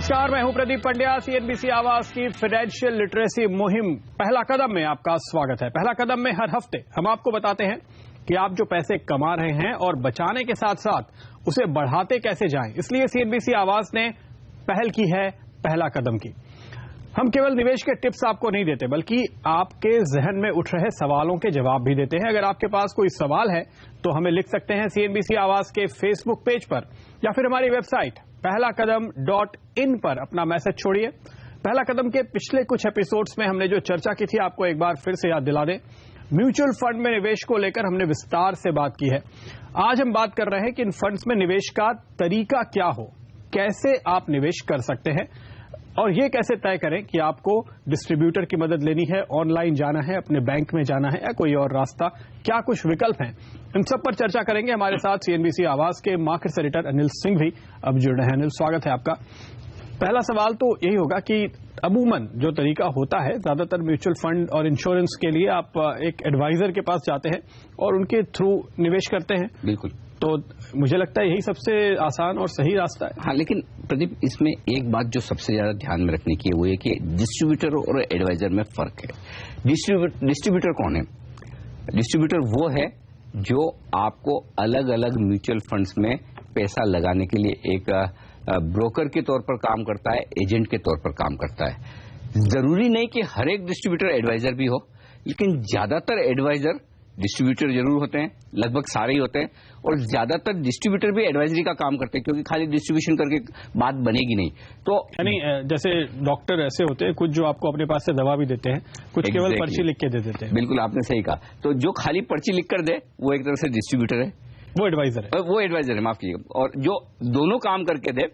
नमस्कार, मैं हूं प्रदीप पंड्या। सीएनबीसी आवाज की फाइनेंशियल लिटरेसी मुहिम पहला कदम में आपका स्वागत है। पहला कदम में हर हफ्ते हम आपको बताते हैं कि आप जो पैसे कमा रहे हैं और बचाने के साथ साथ उसे बढ़ाते कैसे जाएं। इसलिए सीएनबीसी आवाज ने पहल की है पहला कदम की। हम केवल निवेश के टिप्स आपको नहीं देते, बल्कि आपके जहन में उठ रहे सवालों के जवाब भी देते हैं। अगर आपके पास कोई सवाल है तो हमें लिख सकते हैं सीएनबीसी आवाज के फेसबुक पेज पर या फिर हमारी वेबसाइट pehlakadam.in पर अपना मैसेज छोड़िए। पहला कदम के पिछले कुछ एपिसोड्स में हमने जो चर्चा की थी आपको एक बार फिर से याद दिला दें। म्यूचुअल फंड में निवेश को लेकर हमने विस्तार से बात की है। आज हम बात कर रहे हैं कि इन फंड्स में निवेश का तरीका क्या हो, कैसे आप निवेश कर सकते हैं और ये कैसे तय करें कि आपको डिस्ट्रीब्यूटर की मदद लेनी है, ऑनलाइन जाना है, अपने बैंक में जाना है या कोई और रास्ता, क्या कुछ विकल्प हैं। इन सब पर चर्चा करेंगे। हमारे साथ सीएनबीसी आवाज के मार्केट एडिटर अनिल सिंह भी अब जुड़ रहे हैं। अनिल, स्वागत है आपका। पहला सवाल तो यही होगा कि अमूमन जो तरीका होता है, ज्यादातर म्यूचुअल फंड और इंश्योरेंस के लिए आप एक एडवाइजर के पास जाते हैं और उनके थ्रू निवेश करते हैं। बिल्कुल। तो मुझे लगता है यही सबसे आसान और सही रास्ता है। हाँ, लेकिन प्रदीप इसमें एक बात जो सबसे ज्यादा ध्यान में रखने की है वो है कि डिस्ट्रीब्यूटर और एडवाइजर में फर्क है। डिस्ट्रीब्यूटर कौन है? डिस्ट्रीब्यूटर वो है जो आपको अलग अलग म्यूचुअल फंड्स में पैसा लगाने के लिए एक ब्रोकर के तौर पर काम करता है, एजेंट के तौर पर काम करता है। जरूरी नहीं कि हर एक डिस्ट्रीब्यूटर एडवाइजर भी हो, लेकिन ज्यादातर एडवाइजर डिस्ट्रीब्यूटर जरूर होते हैं, लगभग सारे ही होते हैं। और ज्यादातर डिस्ट्रीब्यूटर भी एडवाइजरी का काम करते हैं, क्योंकि खाली डिस्ट्रीब्यूशन करके बात बनेगी नहीं। तो यानी जैसे डॉक्टर ऐसे होते हैं कुछ जो आपको अपने पास से दवा भी देते हैं, कुछ केवल पर्ची लिख के दे देते हैं। बिल्कुल, आपने सही कहा। तो जो खाली पर्ची लिख कर दे वो एक तरह से डिस्ट्रीब्यूटर है, वो एडवाइजर है, माफ कीजिएगा। और जो दोनों काम करके दे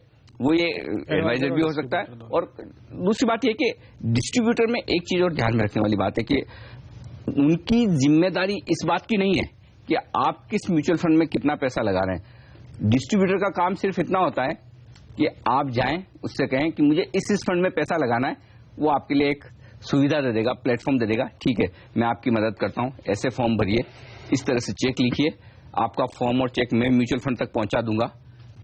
वो ये एडवाइजर भी हो सकता है। और दूसरी बात यह कि डिस्ट्रीब्यूटर में एक चीज और ध्यान में रखने वाली बात है कि उनकी जिम्मेदारी इस बात की नहीं है कि आप किस म्यूचुअल फंड में कितना पैसा लगा रहे हैं। डिस्ट्रीब्यूटर का काम सिर्फ इतना होता है कि आप जाएं, उससे कहें कि मुझे इस फंड में पैसा लगाना है। वो आपके लिए एक सुविधा दे देगा, प्लेटफॉर्म दे देगा। ठीक है, मैं आपकी मदद करता हूं, ऐसे फॉर्म भरिए, इस तरह से चेक लिखिए, आपका फॉर्म और चेक मैं म्यूचुअल फंड तक पहुंचा दूंगा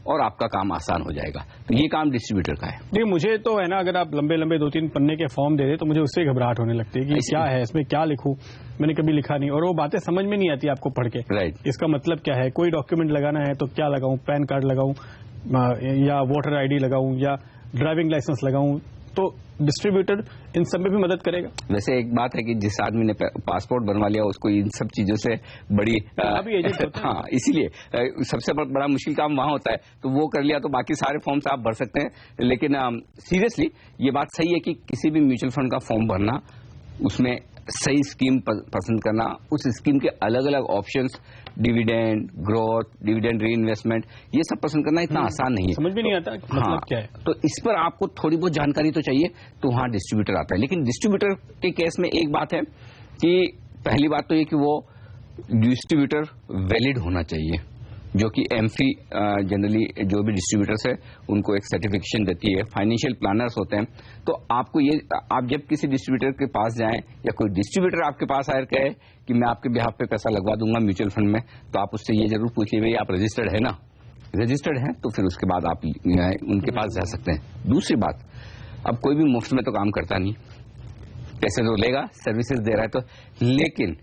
और आपका काम आसान हो जाएगा। तो ये काम डिस्ट्रीब्यूटर का है। नहीं, मुझे तो है ना, अगर आप लंबे लंबे 2-3 पन्ने के फॉर्म दे दे तो मुझे उससे घबराहट होने लगती है कि क्या है इसमें, क्या लिखूं। मैंने कभी लिखा नहीं और वो बातें समझ में नहीं आती आपको पढ़ के। राइट। इसका मतलब क्या है, कोई डॉक्यूमेंट लगाना है तो क्या लगाऊं, पैन कार्ड लगाऊं या वोटर आईडी लगाऊं या ड्राइविंग लाइसेंस लगाऊं। तो डिस्ट्रीब्यूटर इन सब में भी मदद करेगा। वैसे एक बात है कि जिस आदमी ने पासपोर्ट बनवा लिया उसको इन सब चीजों से बड़ी हाँ, इसीलिए सबसे बड़ा मुश्किल काम वहां होता है। तो वो कर लिया तो बाकी सारे फॉर्म्स आप भर सकते हैं। लेकिन सीरियसली ये बात सही है कि किसी भी म्यूचुअल फंड का फॉर्म भरना, उसमें सही स्कीम पसंद करना, उस स्कीम के अलग अलग ऑप्शंस, डिविडेंड ग्रोथ, डिविडेंड री इन्वेस्टमेंट, ये सब पसंद करना इतना आसान नहीं है। समझ भी नहीं आता मतलब क्या है। तो इस पर आपको थोड़ी बहुत जानकारी तो चाहिए, तो वहां डिस्ट्रीब्यूटर आता है। लेकिन डिस्ट्रीब्यूटर के केस में एक बात है कि पहली बात तो ये कि वो डिस्ट्रीब्यूटर वैलिड होना चाहिए, जो कि एमफी जनरली जो भी डिस्ट्रीब्यूटर्स है उनको एक सर्टिफिकेशन देती है। फाइनेंशियल प्लानर्स होते हैं। तो आपको ये, आप जब किसी डिस्ट्रीब्यूटर के पास जाएं या कोई डिस्ट्रीब्यूटर आपके पास आकर कहे कि मैं आपके बिहाफ पे पैसा लगवा दूंगा म्यूचुअल फंड में, तो आप उससे ये जरूर पूछिए भाई आप रजिस्टर्ड है ना। रजिस्टर्ड है तो फिर उसके बाद आप उनके पास जा सकते हैं। दूसरी बात, अब कोई भी मुफ्त में तो काम करता नहीं, पैसे तो लेगा, सर्विसेज दे रहा है तो। लेकिन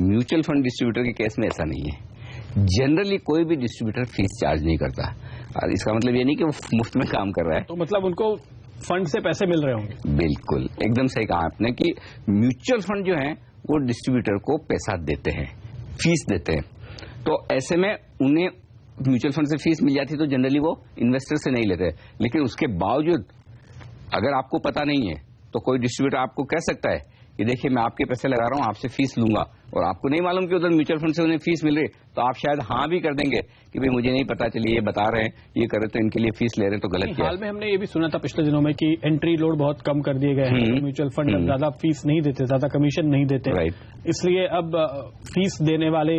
म्यूचुअल फंड डिस्ट्रीब्यूटर के केस में ऐसा नहीं है। जनरली कोई भी डिस्ट्रीब्यूटर फीस चार्ज नहीं करता। और इसका मतलब ये नहीं कि वो मुफ्त में काम कर रहा है। तो मतलब उनको फंड से पैसे मिल रहे होंगे। बिल्कुल, एकदम सही कहा आपने कि म्यूचुअल फंड जो है वो डिस्ट्रीब्यूटर को पैसा देते हैं, फीस देते हैं। तो ऐसे में उन्हें म्यूचुअल फंड से फीस मिल जाती तो जनरली वो इन्वेस्टर से नहीं लेते। लेकिन उसके बावजूद अगर आपको पता नहीं है तो कोई डिस्ट्रीब्यूटर आपको कह सकता है कि देखिए मैं आपके पैसे लगा रहा हूं, आपसे फीस लूंगा, और आपको नहीं मालूम कि उधर म्यूचुअल फंड से उन्हें फीस मिल रही, तो आप शायद हाँ भी कर देंगे कि भाई मुझे नहीं पता, चलिए ये बता रहे हैं, ये कर रहे तो इनके लिए फीस ले रहे हैं तो गलत किया। हाल में हमने ये भी सुना था पिछले दिनों में कि एंट्री लोड बहुत कम कर दिए गए हैं, म्यूचुअल फंड ज्यादा फीस नहीं देते, ज्यादा कमीशन नहीं देते, इसलिए अब फीस देने वाले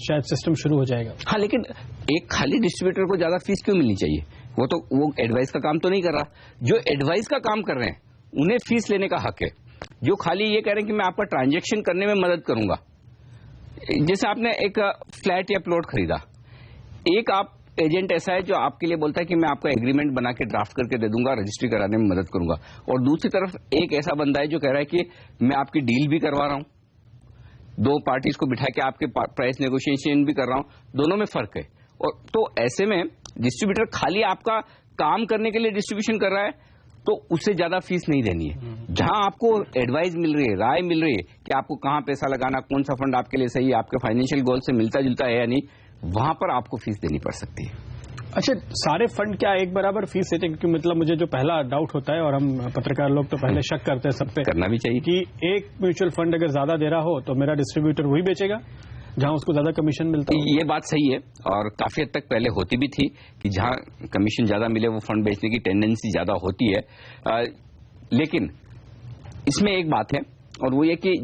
शायद सिस्टम शुरू हो जाएगा। हाँ, लेकिन एक खाली डिस्ट्रीब्यूटर को ज्यादा फीस क्यों मिलनी चाहिए? वो एडवाइस का काम तो नहीं कर रहा। जो एडवाइस का काम कर रहे हैं उन्हें फीस लेने का हक है। जो खाली ये कह रहे हैं कि मैं आपका ट्रांजैक्शन करने में मदद करूंगा, जैसे आपने एक फ्लैट या प्लॉट खरीदा, एक आप एजेंट ऐसा है जो आपके लिए बोलता है कि मैं आपका एग्रीमेंट बना के ड्राफ्ट करके दे दूंगा, रजिस्ट्री कराने में मदद करूंगा, और दूसरी तरफ एक ऐसा बंदा है जो कह रहा है कि मैं आपकी डील भी करवा रहा हूं, दो पार्टीज को बिठा के आपके प्राइस नेगोशिएशन भी कर रहा हूं, दोनों में फर्क है। और तो ऐसे में डिस्ट्रीब्यूटर खाली आपका काम करने के लिए डिस्ट्रीब्यूशन कर रहा है तो उससे ज्यादा फीस नहीं देनी है। जहां आपको एडवाइस मिल रही है, राय मिल रही है कि आपको कहां पैसा लगाना, कौन सा फंड आपके लिए सही है, आपके फाइनेंशियल गोल से मिलता जुलता है या नहीं, वहां पर आपको फीस देनी पड़ सकती है। अच्छा, सारे फंड क्या एक बराबर फीस देते हैं? क्योंकि मतलब मुझे जो पहला डाउट होता है, और हम पत्रकार लोग तो पहले शक करते हैं सब पे, करना भी चाहिए कि एक म्यूचुअल फंड अगर ज्यादा दे रहा हो तो मेरा डिस्ट्रीब्यूटर वही बेचेगा जहां उसको ज्यादा कमीशन मिलता है। ये बात सही है, और काफी हद तक पहले होती भी थी कि जहां कमीशन ज्यादा मिले वो फंड बेचने की टेंडेंसी ज्यादा होती है। लेकिन इसमें एक बात है, और वो ये कि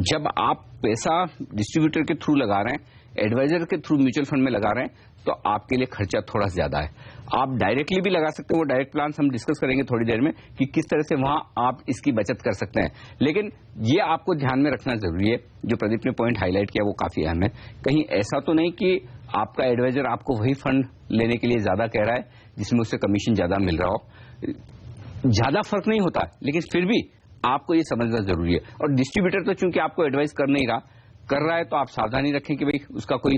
जब आप पैसा डिस्ट्रीब्यूटर के थ्रू लगा रहे हैं, एडवाइजर के थ्रू म्यूचुअल फंड में लगा रहे हैं, तो आपके लिए खर्चा थोड़ा ज्यादा है। आप डायरेक्टली भी लगा सकते हैं, वो डायरेक्ट प्लान हम डिस्कस करेंगे थोड़ी देर में कि किस तरह से वहां आप इसकी बचत कर सकते हैं। लेकिन ये आपको ध्यान में रखना जरूरी है, जो प्रदीप ने पॉइंट हाईलाइट किया वो काफी अहम है। कहीं ऐसा तो नहीं कि आपका एडवाइजर आपको वही फंड लेने के लिए ज्यादा कह रहा है जिसमें उससे कमीशन ज्यादा मिल रहा हो। ज्यादा फर्क नहीं होता, लेकिन फिर भी आपको ये समझना जरूरी है। और डिस्ट्रीब्यूटर तो चूंकि आपको एडवाइस कर नहीं रहा, कर रहा है, तो आप सावधानी रखें कि भाई उसका कोई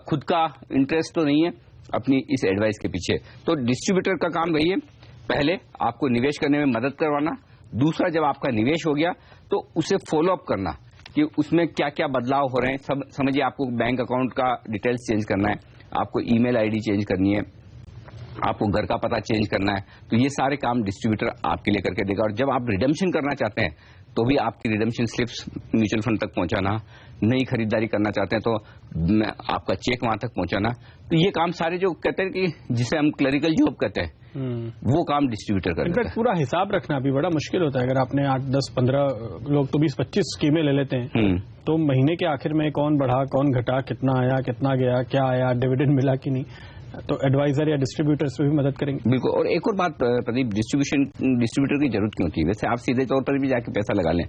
खुद का इंटरेस्ट तो नहीं है अपनी इस एडवाइस के पीछे। तो डिस्ट्रीब्यूटर का काम वही है, पहले आपको निवेश करने में मदद करवाना, दूसरा जब आपका निवेश हो गया तो उसे फॉलो अप करना कि उसमें क्या क्या बदलाव हो रहे हैं। सब समझिए, आपको बैंक अकाउंट का डिटेल्स चेंज करना है, आपको ईमेल आईडी चेंज करनी है, आपको घर का पता चेंज करना है, तो ये सारे काम डिस्ट्रीब्यूटर आपके लिए करके देगा। और जब आप रिडेम्पशन करना चाहते हैं तो भी आपकी रिडेम्पशन स्लिप्स म्यूचुअल फंड तक पहुंचाना, नई खरीदारी करना चाहते हैं तो आपका चेक वहां तक पहुंचाना, तो ये काम सारे जो कहते हैं कि जिसे हम क्लरिकल जॉब कहते हैं, वो काम डिस्ट्रीब्यूटर करता है। इनफैक्ट पूरा हिसाब रखना भी बड़ा मुश्किल होता है। अगर आपने 8, 10, 15 लोग तो 20-25 स्कीमें ले लेते हैं, तो महीने के आखिर में कौन बढ़ा, कौन घटा, कितना आया, कितना गया, क्या आया, डिविडेंड मिला कि नहीं, तो एडवाइजर या डिस्ट्रीब्यूटर से भी मदद करेंगे। बिल्कुल। और एक और बात प्रदीप, डिस्ट्रीब्यूटर की जरूरत क्यों होती है? वैसे आप सीधे तौर पर भी जाके पैसा लगा लें,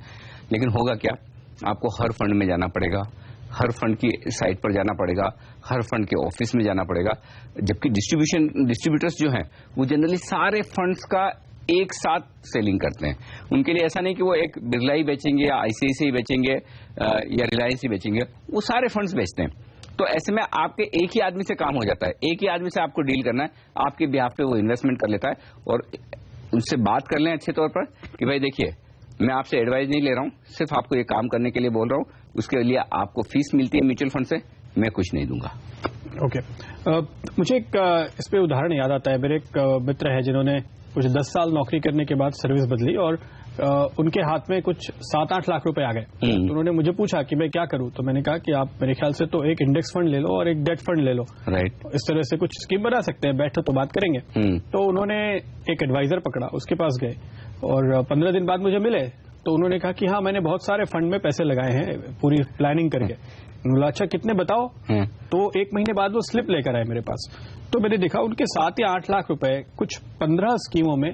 लेकिन होगा क्या, आपको हर फंड में जाना पड़ेगा, हर फंड की साइट पर जाना पड़ेगा, हर फंड के ऑफिस में जाना पड़ेगा। जबकि डिस्ट्रीब्यूटर्स जो हैं वो जनरली सारे फंड्स का एक साथ सेलिंग करते हैं। उनके लिए ऐसा नहीं कि वो एक बिरला ही बेचेंगे या आईसीआईसीआई बेचेंगे या रिलायंस ही बेचेंगे, वो सारे फंड्स बेचते हैं। तो ऐसे में आपके एक ही आदमी से काम हो जाता है, एक ही आदमी से आपको डील करना है, आपके बिहाफ पे वो इन्वेस्टमेंट कर लेता है। और उनसे बात कर लें अच्छे तौर पर कि भाई देखिए, मैं आपसे एडवाइस नहीं ले रहा हूं, सिर्फ आपको ये काम करने के लिए बोल रहा हूं, उसके लिए आपको फीस मिलती है म्यूचुअल फंड से, मैं कुछ नहीं दूंगा। ओके। मुझे एक इस पे उदाहरण याद आता है। मेरे एक मित्र है जिन्होंने कुछ 10 साल नौकरी करने के बाद सर्विस बदली, और उनके हाथ में कुछ 7-8 लाख रुपए आ गए। तो उन्होंने मुझे पूछा कि मैं क्या करूं, तो मैंने कहा कि आप मेरे ख्याल से तो एक इंडेक्स फंड ले लो और एक डेट फंड ले लो। राइट। इस तरह से कुछ स्कीम बना सकते हैं, बैठो तो बात करेंगे। तो उन्होंने एक एडवाइजर पकड़ा, उसके पास गए, और 15 दिन बाद मुझे मिले तो उन्होंने कहा कि हाँ, मैंने बहुत सारे फंड में पैसे लगाए हैं पूरी प्लानिंग करके। बोला अच्छा कितने बताओ। तो 1 महीने बाद वो स्लिप लेकर आए मेरे पास, तो मैंने देखा उनके 7 या 8 लाख रुपए कुछ 15 स्कीमों में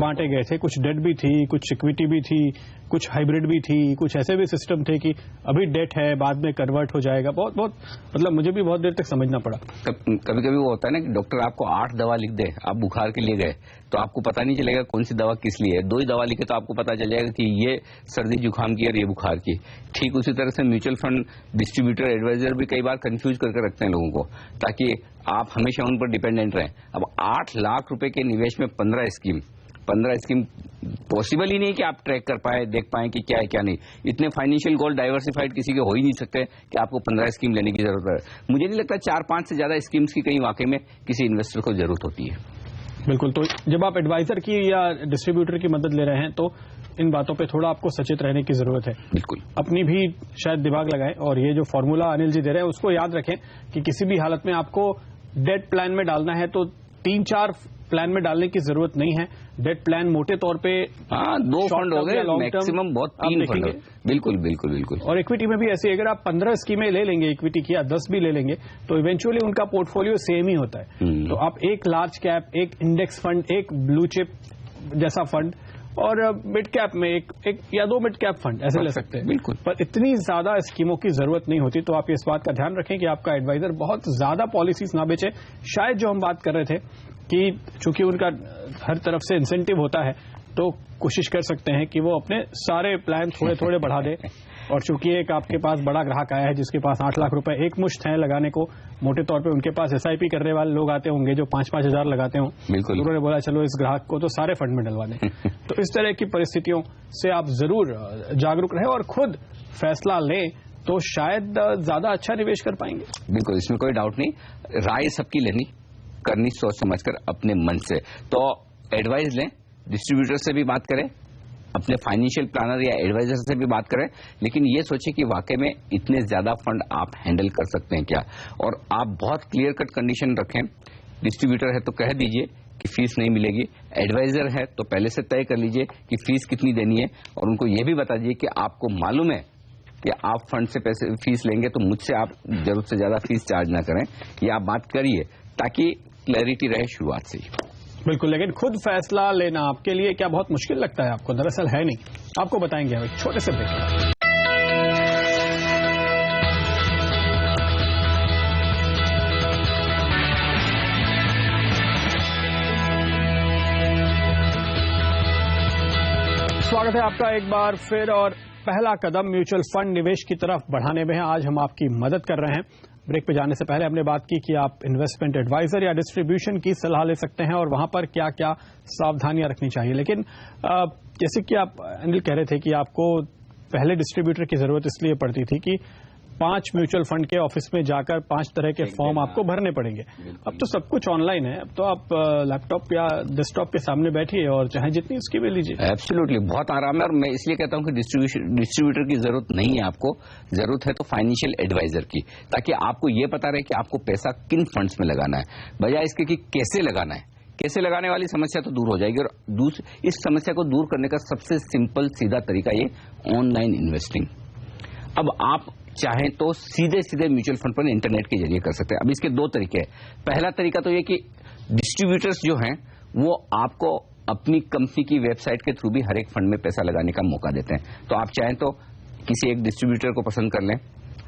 बांटे गए थे। कुछ डेट भी थी, कुछ इक्विटी भी थी, कुछ हाइब्रिड भी थी, कुछ ऐसे भी सिस्टम थे कि अभी डेट है, बाद में कन्वर्ट हो जाएगा। बहुत मतलब मुझे भी बहुत देर तक समझना पड़ा। कभी कभी वो होता है ना कि डॉक्टर आपको 8 दवा लिख दे, आप बुखार के लिए गए तो आपको पता नहीं चलेगा कौन सी दवा किस लिए है। 2 ही दवा लिखे तो आपको पता चल जाएगा कि ये सर्दी जुकाम की और ये बुखार की। ठीक उसी तरह से म्यूचुअल फंड डिस्ट्रीब्यूटर, एडवाइजर भी कई बार कंफ्यूज करके रखते हैं लोगों को, ताकि आप हमेशा उन पर डिपेंडेंट रहें। अब 8 लाख रुपए के निवेश में 15 स्कीम पॉसिबल ही नहीं कि आप ट्रैक कर पाए, देख पाए कि क्या है क्या नहीं। इतने फाइनेंशियल गोल डाइवर्सिफाइड किसी के हो ही नहीं सकते कि आपको 15 स्कीम लेने की जरूरत है। मुझे नहीं लगता 4-5 से ज्यादा स्कीम्स की कहीं वाकई में किसी इन्वेस्टर को जरूरत होती है। बिल्कुल। तो जब आप एडवाइजर की या डिस्ट्रीब्यूटर की मदद ले रहे हैं तो इन बातों पे थोड़ा आपको सचेत रहने की जरूरत है। बिल्कुल। अपनी भी शायद दिमाग लगाएं, और ये जो फॉर्मूला अनिल जी दे रहे हैं उसको याद रखें कि किसी भी हालत में आपको डेट प्लान में डालना है तो 3-4 प्लान में डालने की जरूरत नहीं है। डेट प्लान मोटे तौर पे 2 फंड हो गए, मैक्सिमम बहुत 3 फंड। बिल्कुल बिल्कुल बिल्कुल। और इक्विटी में भी ऐसे, अगर आप 15 स्कीमें ले लेंगे इक्विटी की या 10 भी ले लेंगे तो इवेंचुअली उनका पोर्टफोलियो सेम ही होता है। तो आप एक लार्ज कैप, एक इंडेक्स फंड, एक ब्लू चिप जैसा फंड और मिड कैप में एक या दो मिड कैप फंड ऐसे ले सकते हैं। बिल्कुल, पर इतनी ज्यादा स्कीमों की जरूरत नहीं होती। तो आप इस बात का ध्यान रखें कि आपका एडवाइजर बहुत ज्यादा पॉलिसीज ना बेचे। शायद जो हम बात कर रहे थे कि चूंकि उनका हर तरफ से इंसेंटिव होता है तो कोशिश कर सकते हैं कि वो अपने सारे प्लान थोड़े थोड़े बढ़ा दे। और चूंकि एक आपके पास बड़ा ग्राहक आया है जिसके पास 8 लाख रुपए एक मुश्त है लगाने को, मोटे तौर पे उनके पास SIP करने वाले लोग आते होंगे जो 5-5 हजार लगाते हों। बिल्कुल, उन्होंने बोला चलो इस ग्राहक को तो सारे फंड में डलवा दें। तो इस तरह की परिस्थितियों से आप जरूर जागरूक रहें और खुद फैसला लें तो शायद ज्यादा अच्छा निवेश कर पाएंगे। बिल्कुल, इसमें कोई डाउट नहीं। राय सबकी लेनी करनी सोच समझकर अपने मन से। तो एडवाइस लें, डिस्ट्रीब्यूटर से भी बात करें, अपने फाइनेंशियल प्लानर या एडवाइजर से भी बात करें, लेकिन ये सोचें कि वाकई में इतने ज्यादा फंड आप हैंडल कर सकते हैं क्या। और आप बहुत क्लियर कट कंडीशन रखें। डिस्ट्रीब्यूटर है तो कह दीजिए कि फीस नहीं मिलेगी, एडवाइजर है तो पहले से तय कर लीजिए कि फीस कितनी देनी है, और उनको ये भी बता दीजिए कि आपको मालूम है कि आप फंड से पैसे फीस लेंगे तो मुझसे आप जरूरत से ज्यादा फीस चार्ज ना करें। ये आप बात करिए ताकि क्लैरिटी रहे शुरुआत से ही। बिल्कुल, लेकिन खुद फैसला लेना आपके लिए क्या बहुत मुश्किल लगता है आपको? दरअसल है नहीं, आपको बताएंगे एक छोटे से ब्रेक। स्वागत है आपका एक बार फिर, और पहला कदम म्यूचुअल फंड निवेश की तरफ बढ़ाने में है। आज हम आपकी मदद कर रहे हैं। ब्रेक पे जाने से पहले हमने बात की कि आप इन्वेस्टमेंट एडवाइजर या डिस्ट्रीब्यूशन की सलाह ले सकते हैं और वहां पर क्या क्या सावधानियां रखनी चाहिए। लेकिन जैसे कि आप अनिल कह रहे थे कि आपको पहले डिस्ट्रीब्यूटर की जरूरत इसलिए पड़ती थी कि 5 म्यूचुअल फंड के ऑफिस में जाकर 5 तरह के फॉर्म आपको भरने पड़ेंगे। अब तो सब कुछ ऑनलाइन है, अब तो आप लैपटॉप या डेस्कटॉप के सामने बैठिए और चाहे जितनी उसकी भी लीजिए। एब्सोल्युटली, बहुत आराम है। और मैं इसलिए कहता हूं कि डिस्ट्रीब्यूटर की जरूरत नहीं है आपको, जरूरत है तो फाइनेंशियल एडवाइजर की, ताकि आपको ये पता रहे कि आपको पैसा किन फंड्स में लगाना है, बजाय इसके कि कैसे लगाना है। कैसे लगाने वाली समस्या तो दूर हो जाएगी, और इस समस्या को दूर करने का सबसे सिंपल सीधा तरीका ये ऑनलाइन इन्वेस्टिंग। अब आप चाहें तो सीधे सीधे म्यूचुअल फंड पर इंटरनेट के जरिए कर सकते हैं। अब इसके 2 तरीके हैं। पहला तरीका तो ये कि डिस्ट्रीब्यूटर्स जो हैं वो आपको अपनी कंपनी की वेबसाइट के थ्रू भी हर एक फंड में पैसा लगाने का मौका देते हैं। तो आप चाहें तो किसी एक डिस्ट्रीब्यूटर को पसंद कर लें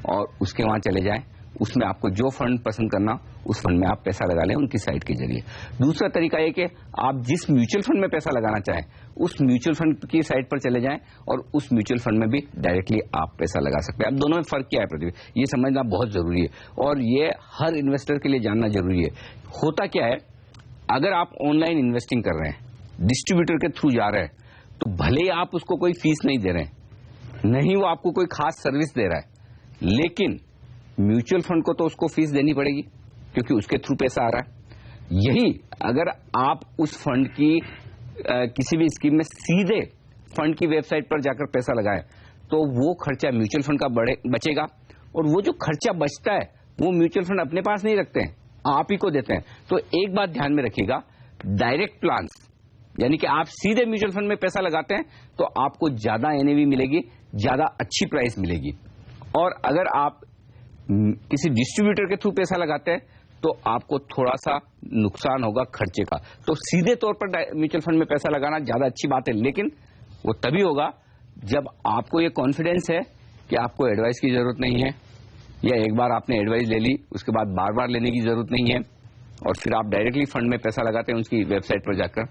और उसके वहां चले जाएं, उसमें आपको जो फंड पसंद करना उस फंड में आप पैसा लगा लें उनकी साइट के जरिए। दूसरा तरीका यह कि आप जिस म्यूचुअल फंड में पैसा लगाना चाहें उस म्यूचुअल फंड की साइट पर चले जाएं और उस म्यूचुअल फंड में भी डायरेक्टली आप पैसा लगा सकते हैं। अब दोनों में फर्क क्या है प्रदीप, ये समझना बहुत जरूरी है और ये हर इन्वेस्टर के लिए जानना जरूरी है। होता क्या है, अगर आप ऑनलाइन इन्वेस्टिंग कर रहे हैं, डिस्ट्रीब्यूटर के थ्रू जा रहे हैं, तो भले ही आप उसको कोई फीस नहीं दे रहे हैं, नहीं वो आपको कोई खास सर्विस दे रहा है, लेकिन म्यूचुअल फंड को तो उसको फीस देनी पड़ेगी क्योंकि उसके थ्रू पैसा आ रहा है। यही अगर आप उस फंड की किसी भी स्कीम में सीधे फंड की वेबसाइट पर जाकर पैसा लगाएं तो वो खर्चा म्यूचुअल फंड का बचेगा, और वो जो खर्चा बचता है वो म्यूचुअल फंड अपने पास नहीं रखते हैं, आप ही को देते हैं। तो एक बात ध्यान में रखिएगा, डायरेक्ट प्लान्स यानी कि आप सीधे म्यूचुअल फंड में पैसा लगाते हैं तो आपको ज्यादा एनएवी मिलेगी, ज्यादा अच्छी प्राइस मिलेगी। और अगर आप किसी डिस्ट्रीब्यूटर के थ्रू पैसा लगाते हैं तो आपको थोड़ा सा नुकसान होगा खर्चे का। तो सीधे तौर पर म्यूचुअल फंड में पैसा लगाना ज्यादा अच्छी बात है, लेकिन वो तभी होगा जब आपको ये कॉन्फिडेंस है कि आपको एडवाइस की जरूरत नहीं है, या एक बार आपने एडवाइस ले ली उसके बाद बार बार लेने की जरूरत नहीं है, और फिर आप डायरेक्टली फंड में पैसा लगाते हैं उनकी वेबसाइट पर जाकर,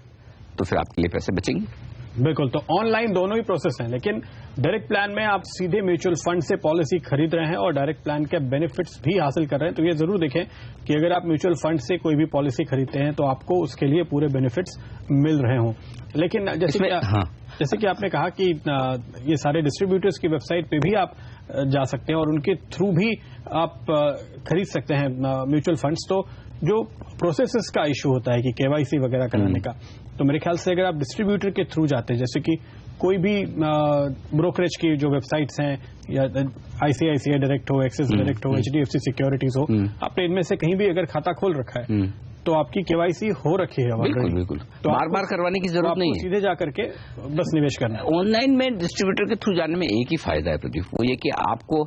तो फिर आपके लिए पैसे बचेंगे। बिल्कुल, तो ऑनलाइन दोनों ही प्रोसेस हैं, लेकिन डायरेक्ट प्लान में आप सीधे म्यूचुअल फंड से पॉलिसी खरीद रहे हैं और डायरेक्ट प्लान के बेनिफिट्स भी हासिल कर रहे हैं। तो ये जरूर देखें कि अगर आप म्यूचुअल फंड से कोई भी पॉलिसी खरीदते हैं तो आपको उसके लिए पूरे बेनिफिट्स मिल रहे हों। लेकिन जैसे कि आपने कहा कि ये सारे डिस्ट्रीब्यूटर्स की वेबसाइट पे भी आप जा सकते हैं और उनके थ्रू भी आप खरीद सकते हैं म्यूचुअल फंड्स। तो जो प्रोसेसेस का इशू होता है कि केवाईसी वगैरह कराने का, तो मेरे ख्याल से अगर आप डिस्ट्रीब्यूटर के थ्रू जाते हैं, जैसे कि कोई भी ब्रोकरेज की जो वेबसाइट्स हैं या आईसीआईसीआई डायरेक्ट हो, एक्सिस डायरेक्ट हो, एचडीएफसी सिक्योरिटीज हो, आपने इनमें से कहीं भी अगर खाता खोल रखा है तो आपकी केवाईसी हो रखी है। बिल्कुल बिल्कुल, तो बार बार करवाने की जरूरत नहीं है, सीधे जाकर के बस निवेश करना है। ऑनलाइन में डिस्ट्रीब्यूटर के थ्रू जाने में एक ही फायदा है प्रदीप, वो ये कि आपको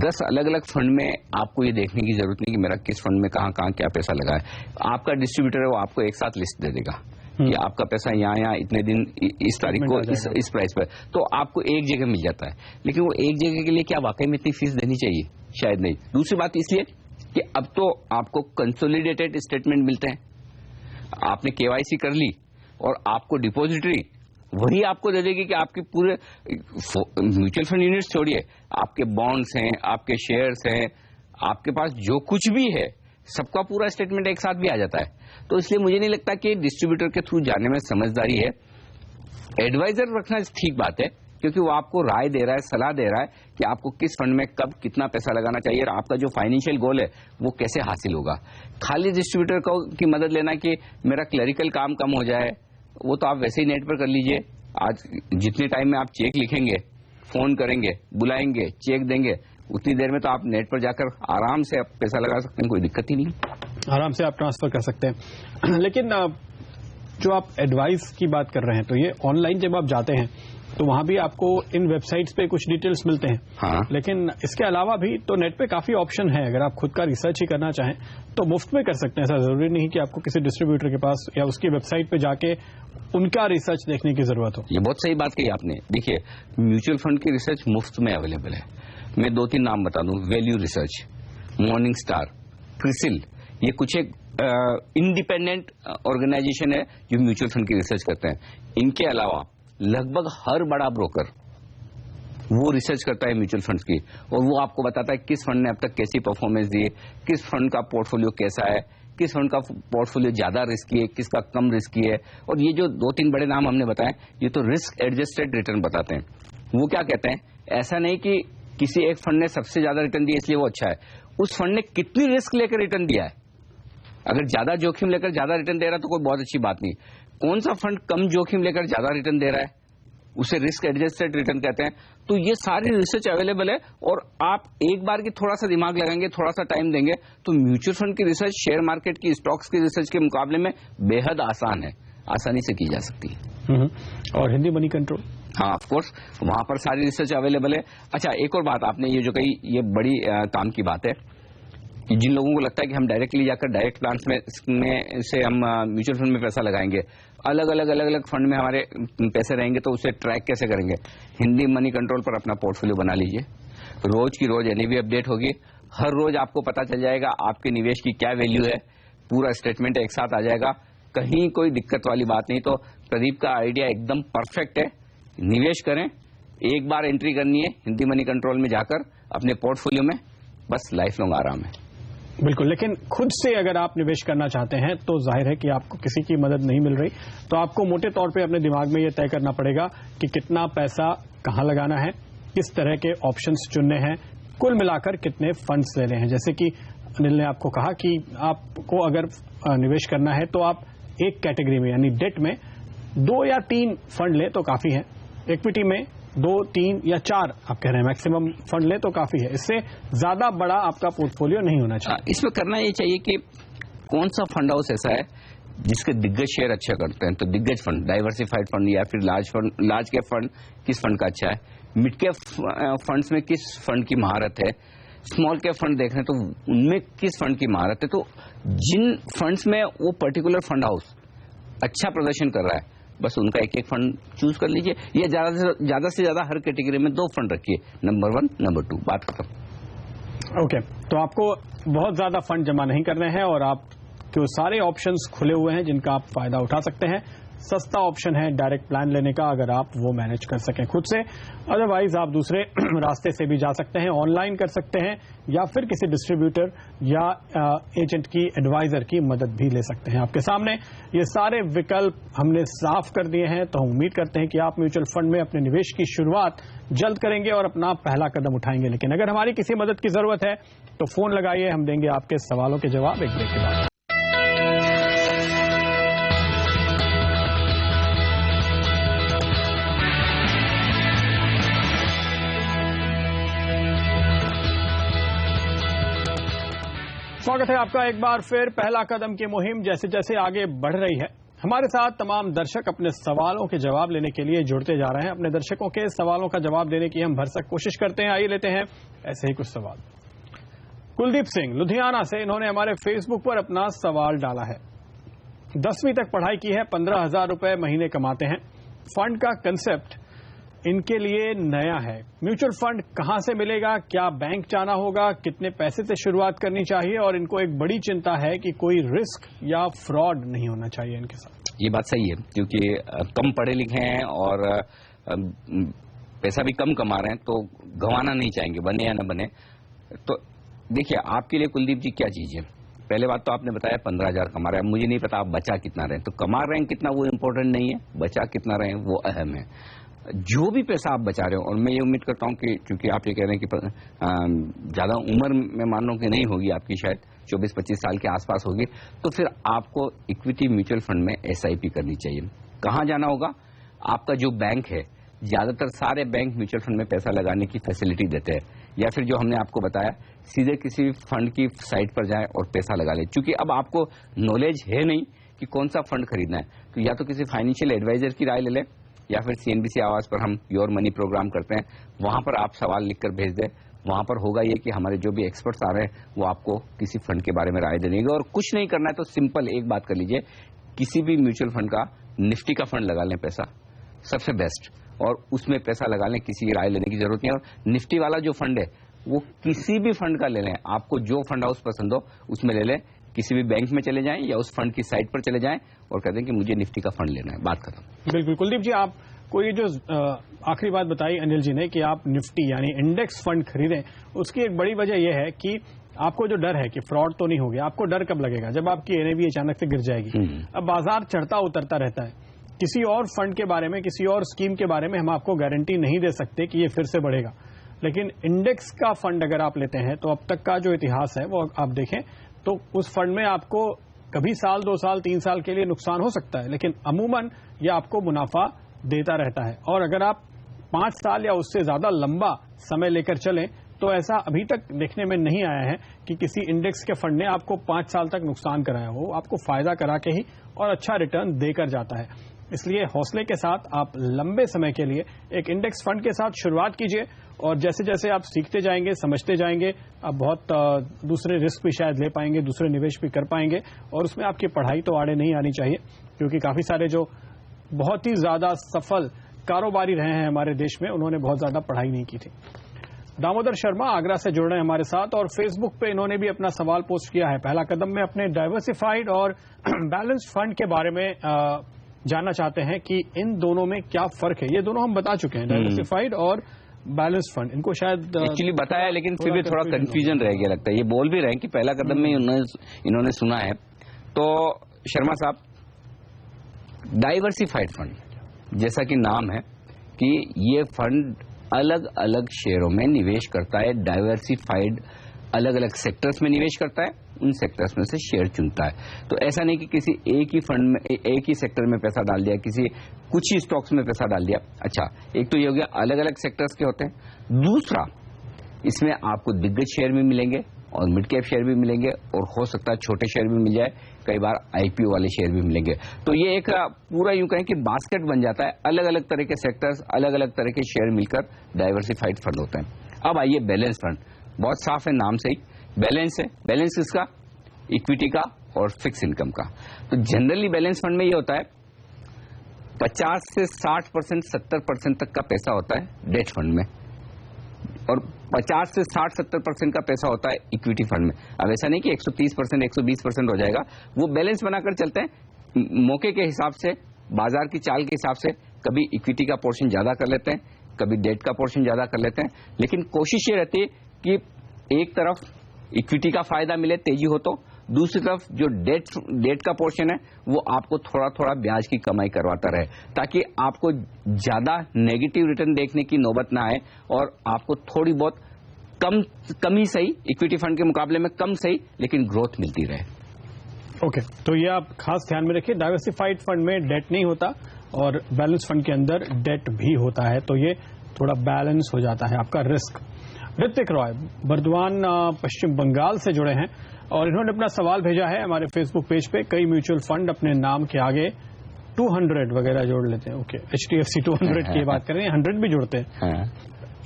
10 अलग अलग फंड में आपको ये देखने की जरूरत नहीं कि मेरा किस फंड में कहां कहां क्या पैसा लगा है। आपका डिस्ट्रीब्यूटर है वो आपको एक साथ लिस्ट दे देगा कि आपका पैसा यहाँ इतने दिन इस तारीख को इस प्राइस पर, तो आपको एक जगह मिल जाता है। लेकिन वो एक जगह के लिए क्या वाकई में इतनी फीस देनी चाहिए? शायद नहीं। दूसरी बात इसलिए कि अब तो आपको कंसोलिडेटेड स्टेटमेंट मिलते हैं, आपने केवाईसी कर ली और आपको डिपॉजिटरी वही आपको दे देगी कि आपके पूरे म्यूचुअल फंड यूनिट्स छोड़िए, आपके बॉन्ड्स हैं, आपके शेयर्स हैं, आपके पास जो कुछ भी है सबका पूरा स्टेटमेंट एक साथ भी आ जाता है। तो इसलिए मुझे नहीं लगता कि डिस्ट्रीब्यूटर के थ्रू जाने में समझदारी है। एडवाइजर रखना ठीक बात है, क्योंकि वो आपको राय दे रहा है, सलाह दे रहा है कि आपको किस फंड में कब कितना पैसा लगाना चाहिए और आपका जो फाइनेंशियल गोल है वो कैसे हासिल होगा। खाली डिस्ट्रीब्यूटर की मदद लेना कि मेरा क्लरिकल काम कम हो जाए, वो तो आप वैसे ही नेट पर कर लीजिए। आज जितने टाइम में आप चेक लिखेंगे, फोन करेंगे, बुलाएंगे, चेक देंगे, उतनी देर में तो आप नेट पर जाकर आराम से आप पैसा लगा सकते हैं, कोई दिक्कत ही नहीं, आराम से आप ट्रांसफर कर सकते हैं। लेकिन जो आप एडवाइस की बात कर रहे हैं, तो ये ऑनलाइन जब आप जाते हैं तो वहां भी आपको इन वेबसाइट्स पे कुछ डिटेल्स मिलते हैं। हाँ। लेकिन इसके अलावा भी तो नेट पे काफी ऑप्शन है, अगर आप खुद का रिसर्च ही करना चाहें तो मुफ्त में कर सकते हैं। ऐसा जरूरी नहीं कि आपको किसी डिस्ट्रीब्यूटर के पास या उसकी वेबसाइट पे जाके उनका रिसर्च देखने की जरूरत हो। ये बहुत सही बात कही आपने। देखिए, म्यूचुअल फंड की रिसर्च मुफ्त में अवेलेबल है। मैं 2-3 नाम बता दूं, value research, morning star, CRISIL, ये कुछ एक इंडिपेंडेंट ऑर्गेनाइजेशन है जो म्यूचुअल फंड की रिसर्च करते हैं। इनके अलावा लगभग हर बड़ा ब्रोकर वो रिसर्च करता है म्यूचुअल फंड्स की, और वो आपको बताता है किस फंड ने अब तक कैसी परफॉर्मेंस दी है, किस फंड का पोर्टफोलियो कैसा है, किस फंड का पोर्टफोलियो ज्यादा रिस्की है, किसका कम रिस्की है। और ये जो 2-3 बड़े नाम हमने बताए, ये तो रिस्क एडजस्टेड रिटर्न बताते हैं। वो क्या कहते हैं, ऐसा नहीं कि किसी एक फंड ने सबसे ज्यादा रिटर्न दिया इसलिए वो अच्छा है, उस फंड ने कितनी रिस्क लेकर रिटर्न दिया है। अगर ज्यादा जोखिम लेकर ज्यादा रिटर्न दे रहा है तो कोई बहुत अच्छी बात नहीं। कौन सा फंड कम जोखिम लेकर ज्यादा रिटर्न दे रहा है, उसे रिस्क एडजस्टेड रिटर्न कहते हैं। तो ये सारी रिसर्च अवेलेबल है, और आप एक बार की थोड़ा सा दिमाग लगाएंगे, थोड़ा सा टाइम देंगे, तो म्यूचुअल फंड की रिसर्च शेयर मार्केट की, स्टॉक्स की रिसर्च के मुकाबले में बेहद आसान है, आसानी से की जा सकती है। और हिंदी मनी कंट्रोल, हाँ ऑफ कोर्स, वहां पर सारी रिसर्च अवेलेबल है। अच्छा, एक और बात आपने ये जो कही, ये बड़ी काम की बात है कि जिन लोगों को लगता है कि हम डायरेक्टली जाकर डायरेक्ट प्लान्स में से हम म्यूचुअल फंड में पैसा लगाएंगे, अलग अलग फंड में हमारे पैसे रहेंगे, तो उसे ट्रैक कैसे करेंगे। हिंदी मनी कंट्रोल पर अपना पोर्टफोलियो बना लीजिए, रोज की रोज एनएवी अपडेट होगी, हर रोज आपको पता चल जाएगा आपके निवेश की क्या वैल्यू है, पूरा स्टेटमेंट एक साथ आ जाएगा, कहीं कोई दिक्कत वाली बात नहीं। तो प्रदीप का आइडिया एकदम परफेक्ट है, निवेश करें, एक बार एंट्री करनी है हिंदी मनी कंट्रोल में जाकर अपने पोर्टफोलियो में, बस लाइफ लॉन्ग आराम है। बिल्कुल। लेकिन खुद से अगर आप निवेश करना चाहते हैं तो जाहिर है कि आपको किसी की मदद नहीं मिल रही, तो आपको मोटे तौर पे अपने दिमाग में ये तय करना पड़ेगा कि कितना पैसा कहां लगाना है, किस तरह के ऑप्शंस चुनने हैं, कुल मिलाकर कितने फंड्स लेने हैं। जैसे कि अनिल ने आपको कहा कि आपको अगर निवेश करना है तो आप एक कैटेगरी में यानी डेट में 2 या 3 फंड लें तो काफी है, इक्विटी में 2, 3 या 4 आप कह रहे हैं मैक्सिमम फंड ले तो काफी है, इससे ज्यादा बड़ा आपका पोर्टफोलियो नहीं होना चाहिए। इसमें करना ये चाहिए कि कौन सा फंड हाउस ऐसा है जिसके दिग्गज शेयर अच्छा करते हैं, तो दिग्गज फंड, डाइवर्सिफाइड फंड, या फिर लार्ज कैप फंड किस फंड का अच्छा है, मिड कैप फंड्स में किस फंड की महारत है, स्मॉल कैप फंड देख रहे हैं तो उनमें किस फंड की महारत है। तो जिन फंड्स में वो पर्टिकुलर फंड हाउस अच्छा प्रदर्शन कर रहा है, बस उनका एक फंड चूज कर लीजिए, या ज्यादा से ज्यादा हर कैटेगरी में 2 फंड रखिए, नंबर 1, नंबर 2, बात खत्म। ओके, तो आपको बहुत ज्यादा फंड जमा नहीं करने हैं और आपके सारे ऑप्शंस खुले हुए हैं जिनका आप फायदा उठा सकते हैं। सस्ता ऑप्शन है डायरेक्ट प्लान लेने का, अगर आप वो मैनेज कर सकें खुद से। अदरवाइज आप दूसरे रास्ते से भी जा सकते हैं, ऑनलाइन कर सकते हैं, या फिर किसी डिस्ट्रीब्यूटर या एजेंट की, एडवाइजर की मदद भी ले सकते हैं। आपके सामने ये सारे विकल्प हमने साफ कर दिए हैं, तो हम उम्मीद करते हैं कि आप म्यूचुअल फंड में अपने निवेश की शुरुआत जल्द करेंगे और अपना पहला कदम उठाएंगे। लेकिन अगर हमारी किसी मदद की जरूरत है तो फोन लगाइए, हम देंगे आपके सवालों के जवाब एक ब्रेक के बाद। स्वागत है आपका एक बार फिर पहला कदम की मुहिम जैसे जैसे आगे बढ़ रही है। हमारे साथ तमाम दर्शक अपने सवालों के जवाब लेने के लिए जुड़ते जा रहे हैं। अपने दर्शकों के सवालों का जवाब देने की हम भरसक कोशिश करते हैं। आइए लेते हैं ऐसे ही कुछ सवाल। कुलदीप सिंह लुधियाना से, इन्होंने हमारे फेसबुक पर अपना सवाल डाला है। 10वीं तक पढ़ाई की है, 15,000 रुपए महीने कमाते हैं। फंड का कंसेप्ट इनके लिए नया है। म्यूचुअल फंड कहां से मिलेगा, क्या बैंक जाना होगा, कितने पैसे से शुरुआत करनी चाहिए, और इनको एक बड़ी चिंता है कि कोई रिस्क या फ्रॉड नहीं होना चाहिए इनके साथ। ये बात सही है, क्योंकि कम पढ़े लिखे हैं और पैसा भी कम कमा रहे हैं, तो गंवाना नहीं चाहेंगे, बने या न बने। तो देखिए, आपके लिए कुलदीप जी क्या चीज है। पहले बात तो आपने बताया 15,000 कमा रहे हैं, मुझे नहीं पता आप बचा कितना रहे हैं। तो कमा रहे हैं कितना वो इम्पोर्टेंट नहीं है, बचा कितना रहे हैं वो अहम है। जो भी पैसा आप बचा रहे हो, और मैं ये उम्मीद करता हूं कि चूंकि आप ये कह रहे हैं कि ज्यादा उम्र में मान लो कि नहीं होगी आपकी, शायद 24-25 साल के आसपास होगी, तो फिर आपको इक्विटी म्यूचुअल फंड में SIP करनी चाहिए। कहां जाना होगा, आपका जो बैंक है, ज्यादातर सारे बैंक म्यूचुअल फंड में पैसा लगाने की फैसिलिटी देते हैं, या फिर जो हमने आपको बताया सीधे किसी फंड की साइट पर जाए और पैसा लगा ले। चूंकि अब आपको नॉलेज है नहीं कि कौन सा फंड खरीदना है, तो या तो किसी फाइनेंशियल एडवाइजर की राय ले लें, या फिर CNBC आवाज पर हम योर मनी प्रोग्राम करते हैं, वहां पर आप सवाल लिखकर भेज दें। वहां पर होगा ये कि हमारे जो भी एक्सपर्ट्स आ रहे हैं वो आपको किसी फंड के बारे में राय देंगे। और कुछ नहीं करना है तो सिंपल एक बात कर लीजिए, किसी भी म्यूचुअल फंड का निफ्टी का फंड लगा लें पैसा, सबसे बेस्ट, और उसमें पैसा लगा लें, किसी की राय लेने की जरूरत नहीं है। और निफ्टी वाला जो फंड है वो किसी भी फंड का ले लें, आपको जो फंड हाउस पसंद हो उसमें ले लें, किसी भी बैंक में चले जाएं या उस फंड की साइट पर चले जाएं और कहते हैं कि मुझे निफ्टी का फंड लेना है, बात खत्म। बिल्कुल कुलदीप जी, आपको ये जो आखिरी बात बताई अनिल जी ने कि आप निफ्टी यानी इंडेक्स फंड खरीदें, उसकी एक बड़ी वजह यह है कि आपको जो डर है कि फ्रॉड तो नहीं हो गया, आपको डर कब लगेगा, जब आपकी NAV अचानक से गिर जाएगी। अब बाजार चढ़ता उतरता रहता है, किसी और फंड के बारे में, किसी और स्कीम के बारे में हम आपको गारंटी नहीं दे सकते कि ये फिर से बढ़ेगा। लेकिन इंडेक्स का फंड अगर आप लेते हैं तो अब तक का जो इतिहास है वो आप देखें तो उस फंड में आपको कभी साल, 2 साल, 3 साल के लिए नुकसान हो सकता है, लेकिन अमूमन ये आपको मुनाफा देता रहता है। और अगर आप 5 साल या उससे ज्यादा लंबा समय लेकर चलें तो ऐसा अभी तक देखने में नहीं आया है कि किसी इंडेक्स के फंड ने आपको 5 साल तक नुकसान कराया हो, आपको फायदा करा के ही और अच्छा रिटर्न देकर जाता है। इसलिए हौसले के साथ आप लंबे समय के लिए एक इंडेक्स फंड के साथ शुरुआत कीजिए, और जैसे जैसे आप सीखते जाएंगे, समझते जाएंगे, आप बहुत दूसरे रिस्क भी शायद ले पाएंगे, दूसरे निवेश भी कर पाएंगे, और उसमें आपकी पढ़ाई तो आड़े नहीं आनी चाहिए, क्योंकि काफी सारे जो बहुत ही ज्यादा सफल कारोबारी रहे हैं हमारे देश में, उन्होंने बहुत ज्यादा पढ़ाई नहीं की थी। दामोदर शर्मा आगरा से जुड़ रहे हैं हमारे साथ, और फेसबुक पे इन्होंने भी अपना सवाल पोस्ट किया है। पहला कदम में अपने डाइवर्सिफाइड और बैलेंस्ड फंड के बारे में जानना चाहते हैं कि इन दोनों में क्या फर्क है। ये दोनों हम बता चुके हैं, डाइवर्सिफाइड और बैलेंस फंड, इनको शायद एक्चुअली बताया, लेकिन फिर भी थोड़ा कंफ्यूजन रह गया लगता है। ये बोल भी रहे हैं कि पहला कदम में इन्होंने सुना है। तो शर्मा साहब, डाइवर्सिफाइड फंड जैसा कि नाम है कि ये फंड अलग अलग शेयरों में निवेश करता है। डाइवर्सिफाइड अलग अलग सेक्टर्स में निवेश करता है, उन सेक्टर्स में से शेयर चुनता है। तो ऐसा नहीं कि किसी एक ही फंड में, एक ही सेक्टर में पैसा डाल दिया, किसी कुछ ही स्टॉक्स में पैसा डाल दिया। अच्छा, एक तो ये हो गया अलग अलग सेक्टर्स के होते हैं। दूसरा, इसमें आपको दिग्गज शेयर भी मिलेंगे और मिड कैप शेयर भी मिलेंगे, और हो सकता है छोटे शेयर भी मिल जाए, कई बार IPO वाले शेयर भी मिलेंगे। तो ये एक पूरा यूं कहें कि बास्केट बन जाता है, अलग अलग तरह के सेक्टर्स, अलग अलग तरह के शेयर मिलकर डाइवर्सिफाइड फंड होते हैं। अब आइए बैलेंस फंड, बहुत साफ है नाम से ही, बैलेंस है। बैलेंस किसका? इक्विटी का और फिक्स इनकम का। तो जनरली बैलेंस फंड में ये होता है 50 से 60%, 70% तक का पैसा होता है डेट फंड में, और 50 से 60-70% का पैसा होता है इक्विटी फंड में। अब ऐसा नहीं कि 130%, 120% हो जाएगा, वो बैलेंस बनाकर चलते हैं मौके के हिसाब से, बाजार की चाल के हिसाब से। कभी इक्विटी का पोर्शन ज्यादा कर लेते हैं, कभी डेट का पोर्शन ज्यादा कर लेते हैं, लेकिन कोशिश ये रहती है कि एक तरफ इक्विटी का फायदा मिले तेजी हो, तो दूसरी तरफ जो डेट का पोर्शन है वो आपको थोड़ा थोड़ा ब्याज की कमाई करवाता रहे, ताकि आपको ज्यादा नेगेटिव रिटर्न देखने की नौबत ना आए, और आपको थोड़ी बहुत कम ही सही, इक्विटी फंड के मुकाबले में कम सही, लेकिन ग्रोथ मिलती रहे। ओके, तो ये आप खास ध्यान में रखिए, डाइवर्सिफाइड फंड में डेट नहीं होता और बैलेंस फंड के अंदर डेट भी होता है, तो ये थोड़ा बैलेंस हो जाता है आपका रिस्क। ऋतिक रॉय बर्दवान पश्चिम बंगाल से जुड़े हैं, और इन्होंने अपना सवाल भेजा है हमारे फेसबुक पेज पे। कई म्यूचुअल फंड अपने नाम के आगे 200 वगैरह जोड़ लेते हैं। ओके, HDFC 200 की बात कर रहे हैं, 100 भी जोड़ते हैं।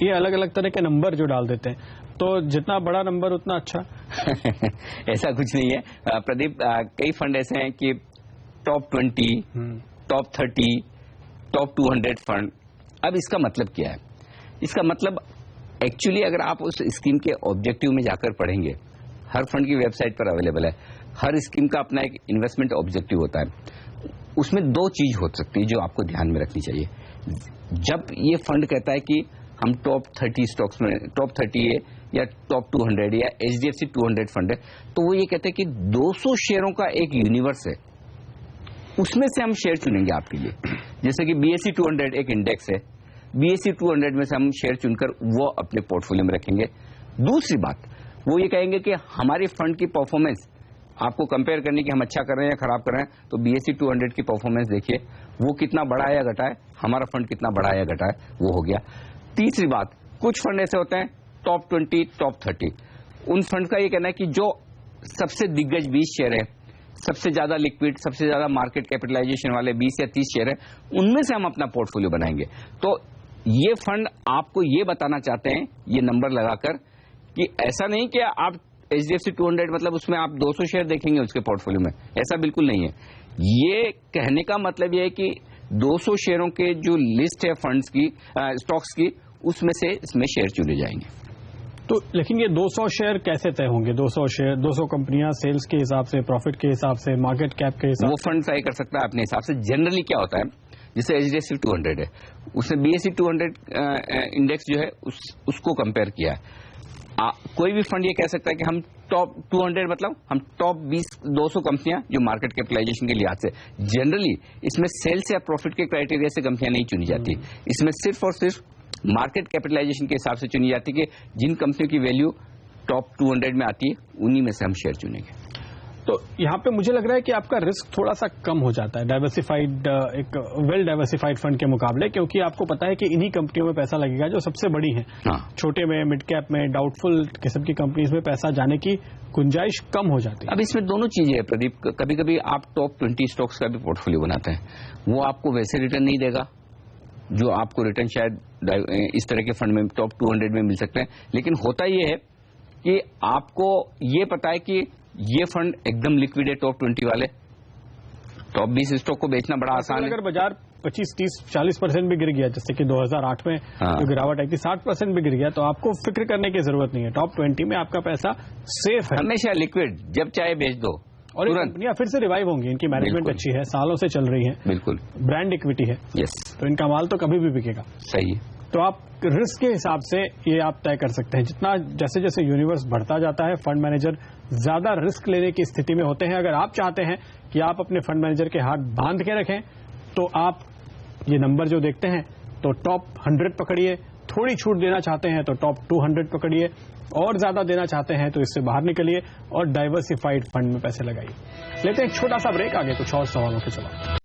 ये अलग अलग तरह के नंबर जो डाल देते हैं, तो जितना बड़ा नंबर उतना अच्छा। ऐसा कुछ नहीं है प्रदीप। कई फंड ऐसे हैं कि टॉप 20, टॉप 30, टॉप 200 फंड। अब इसका मतलब क्या है? इसका मतलब एक्चुअली अगर आप उस स्कीम के ऑब्जेक्टिव में जाकर पढ़ेंगे, हर फंड की वेबसाइट पर अवेलेबल है, हर स्कीम का अपना एक इन्वेस्टमेंट ऑब्जेक्टिव होता है। उसमें दो चीज हो सकती है जो आपको ध्यान में रखनी चाहिए। जब ये फंड कहता है कि हम टॉप 30 स्टॉक्स में, टॉप 30 है या टॉप 200 या HDFC 200 फंड है, तो वो ये कहते हैं कि 200 शेयरों का एक यूनिवर्स है, उसमें से हम शेयर चुनेंगे आपके लिए। जैसे कि BSE 200 एक इंडेक्स है, BSE 200 में से हम शेयर चुनकर वो अपने पोर्टफोलियो में रखेंगे। दूसरी बात, वो ये कहेंगे कि हमारे फंड की परफॉर्मेंस आपको कंपेयर करनी कि हम अच्छा कर रहे हैं या खराब कर रहे हैं, तो BSE 200 की परफॉर्मेंस देखिए, वो कितना बढ़ा है या घटा है, हमारा फंड कितना बढ़ा है या घटा है, वो हो गया। तीसरी बात, कुछ फंड ऐसे होते हैं टॉप 20, टॉप 30, उन फंड का ये कहना है कि जो सबसे दिग्गज 20 शेयर है, सबसे ज्यादा लिक्विड, सबसे ज्यादा मार्केट कैपिटलाइजेशन वाले 20 या 30 शेयर है, उनमें से हम अपना पोर्टफोलियो बनाएंगे। तो ये फंड आपको ये बताना चाहते हैं, ये नंबर लगाकर, कि ऐसा नहीं कि आप HDFC 200 मतलब उसमें आप 200 शेयर देखेंगे उसके पोर्टफोलियो में, ऐसा बिल्कुल नहीं है। ये कहने का मतलब ये है कि 200 शेयरों के जो लिस्ट है फंड्स की, स्टॉक्स की, उसमें से इसमें शेयर चुने जाएंगे। तो लेकिन ये 200 शेयर कैसे तय होंगे? 200 शेयर, 200 कंपनियां सेल्स के हिसाब से, प्रॉफिट के हिसाब से, मार्केट कैप के हिसाब से? वो फंड तय कर सकता है अपने हिसाब से। जनरली क्या होता है, जैसे HDFC 200 है, उसने BSE 200 इंडेक्स जो है उसको कंपेयर किया है। कोई भी फंड ये कह सकता है कि हम टॉप 200 मतलब हम टॉप 200 कंपनियां जो मार्केट कैपिटलाइजेशन के लिहाज से, जनरली इसमें सेल्स या प्रॉफिट के क्राइटेरिया से कंपनियां नहीं चुनी जाती, इसमें सिर्फ और सिर्फ मार्केट कैपिटलाइजेशन के हिसाब से चुनी जाती कि जिन कंपनियों की वैल्यू टॉप 200 में आती है उन्हीं में से हम शेयर चुनेंगे। तो यहाँ पे मुझे लग रहा है कि आपका रिस्क थोड़ा सा कम हो जाता है डाइवर्सिफाइड, एक वेल डाइवर्सिफाइड फंड के मुकाबले, क्योंकि आपको पता है कि इन्हीं कंपनियों में पैसा लगेगा जो सबसे बड़ी हैं। हाँ। छोटे में, मिड कैप में, डाउटफुल किस्म की कंपनीज में पैसा जाने की गुंजाइश कम हो जाती है। अब इसमें दोनों चीजें हैं प्रदीप, कभी कभी आप टॉप 20 स्टॉक्स का भी पोर्टफोलियो बनाते हैं, वो आपको वैसे रिटर्न नहीं देगा जो आपको रिटर्न शायद इस तरह के फंड में टॉप 200 में मिल सकते हैं। लेकिन होता यह है कि आपको ये पता है कि ये फंड एकदम लिक्विड है, टॉप 20 वाले, टॉप 20 स्टॉक को बेचना बड़ा आसान है। अगर बाजार 25, 30, 40% भी गिर गया, जैसे कि 2008 में जो गिरावट आई थी 60% भी गिर गया, तो आपको फिक्र करने की जरूरत नहीं है। टॉप 20 में आपका पैसा सेफ है, हमेशा लिक्विड, जब चाहे बेच दो। और ये कंपनियां फिर से रिवाइव होंगी, इनकी मैनेजमेंट अच्छी है, सालों से चल रही है, बिल्कुल ब्रांड इक्विटी है, यस, तो इनका माल तो कभी भी बिकेगा। सही है। तो आप रिस्क के हिसाब से ये आप तय कर सकते हैं। जितना जैसे जैसे यूनिवर्स बढ़ता जाता है, फंड मैनेजर ज्यादा रिस्क लेने की स्थिति में होते हैं। अगर आप चाहते हैं कि आप अपने फंड मैनेजर के हाथ बांध के रखें, तो आप ये नंबर जो देखते हैं, तो टॉप 100 पकड़िए, थोड़ी छूट देना चाहते हैं तो टॉप 200 पकड़िए, और ज्यादा देना चाहते हैं तो इससे बाहर निकलिए और डाइवर्सिफाइड फंड में पैसे लगाइए। लेते हैं एक छोटा सा ब्रेक, आगे कुछ और सवालों के जवाब।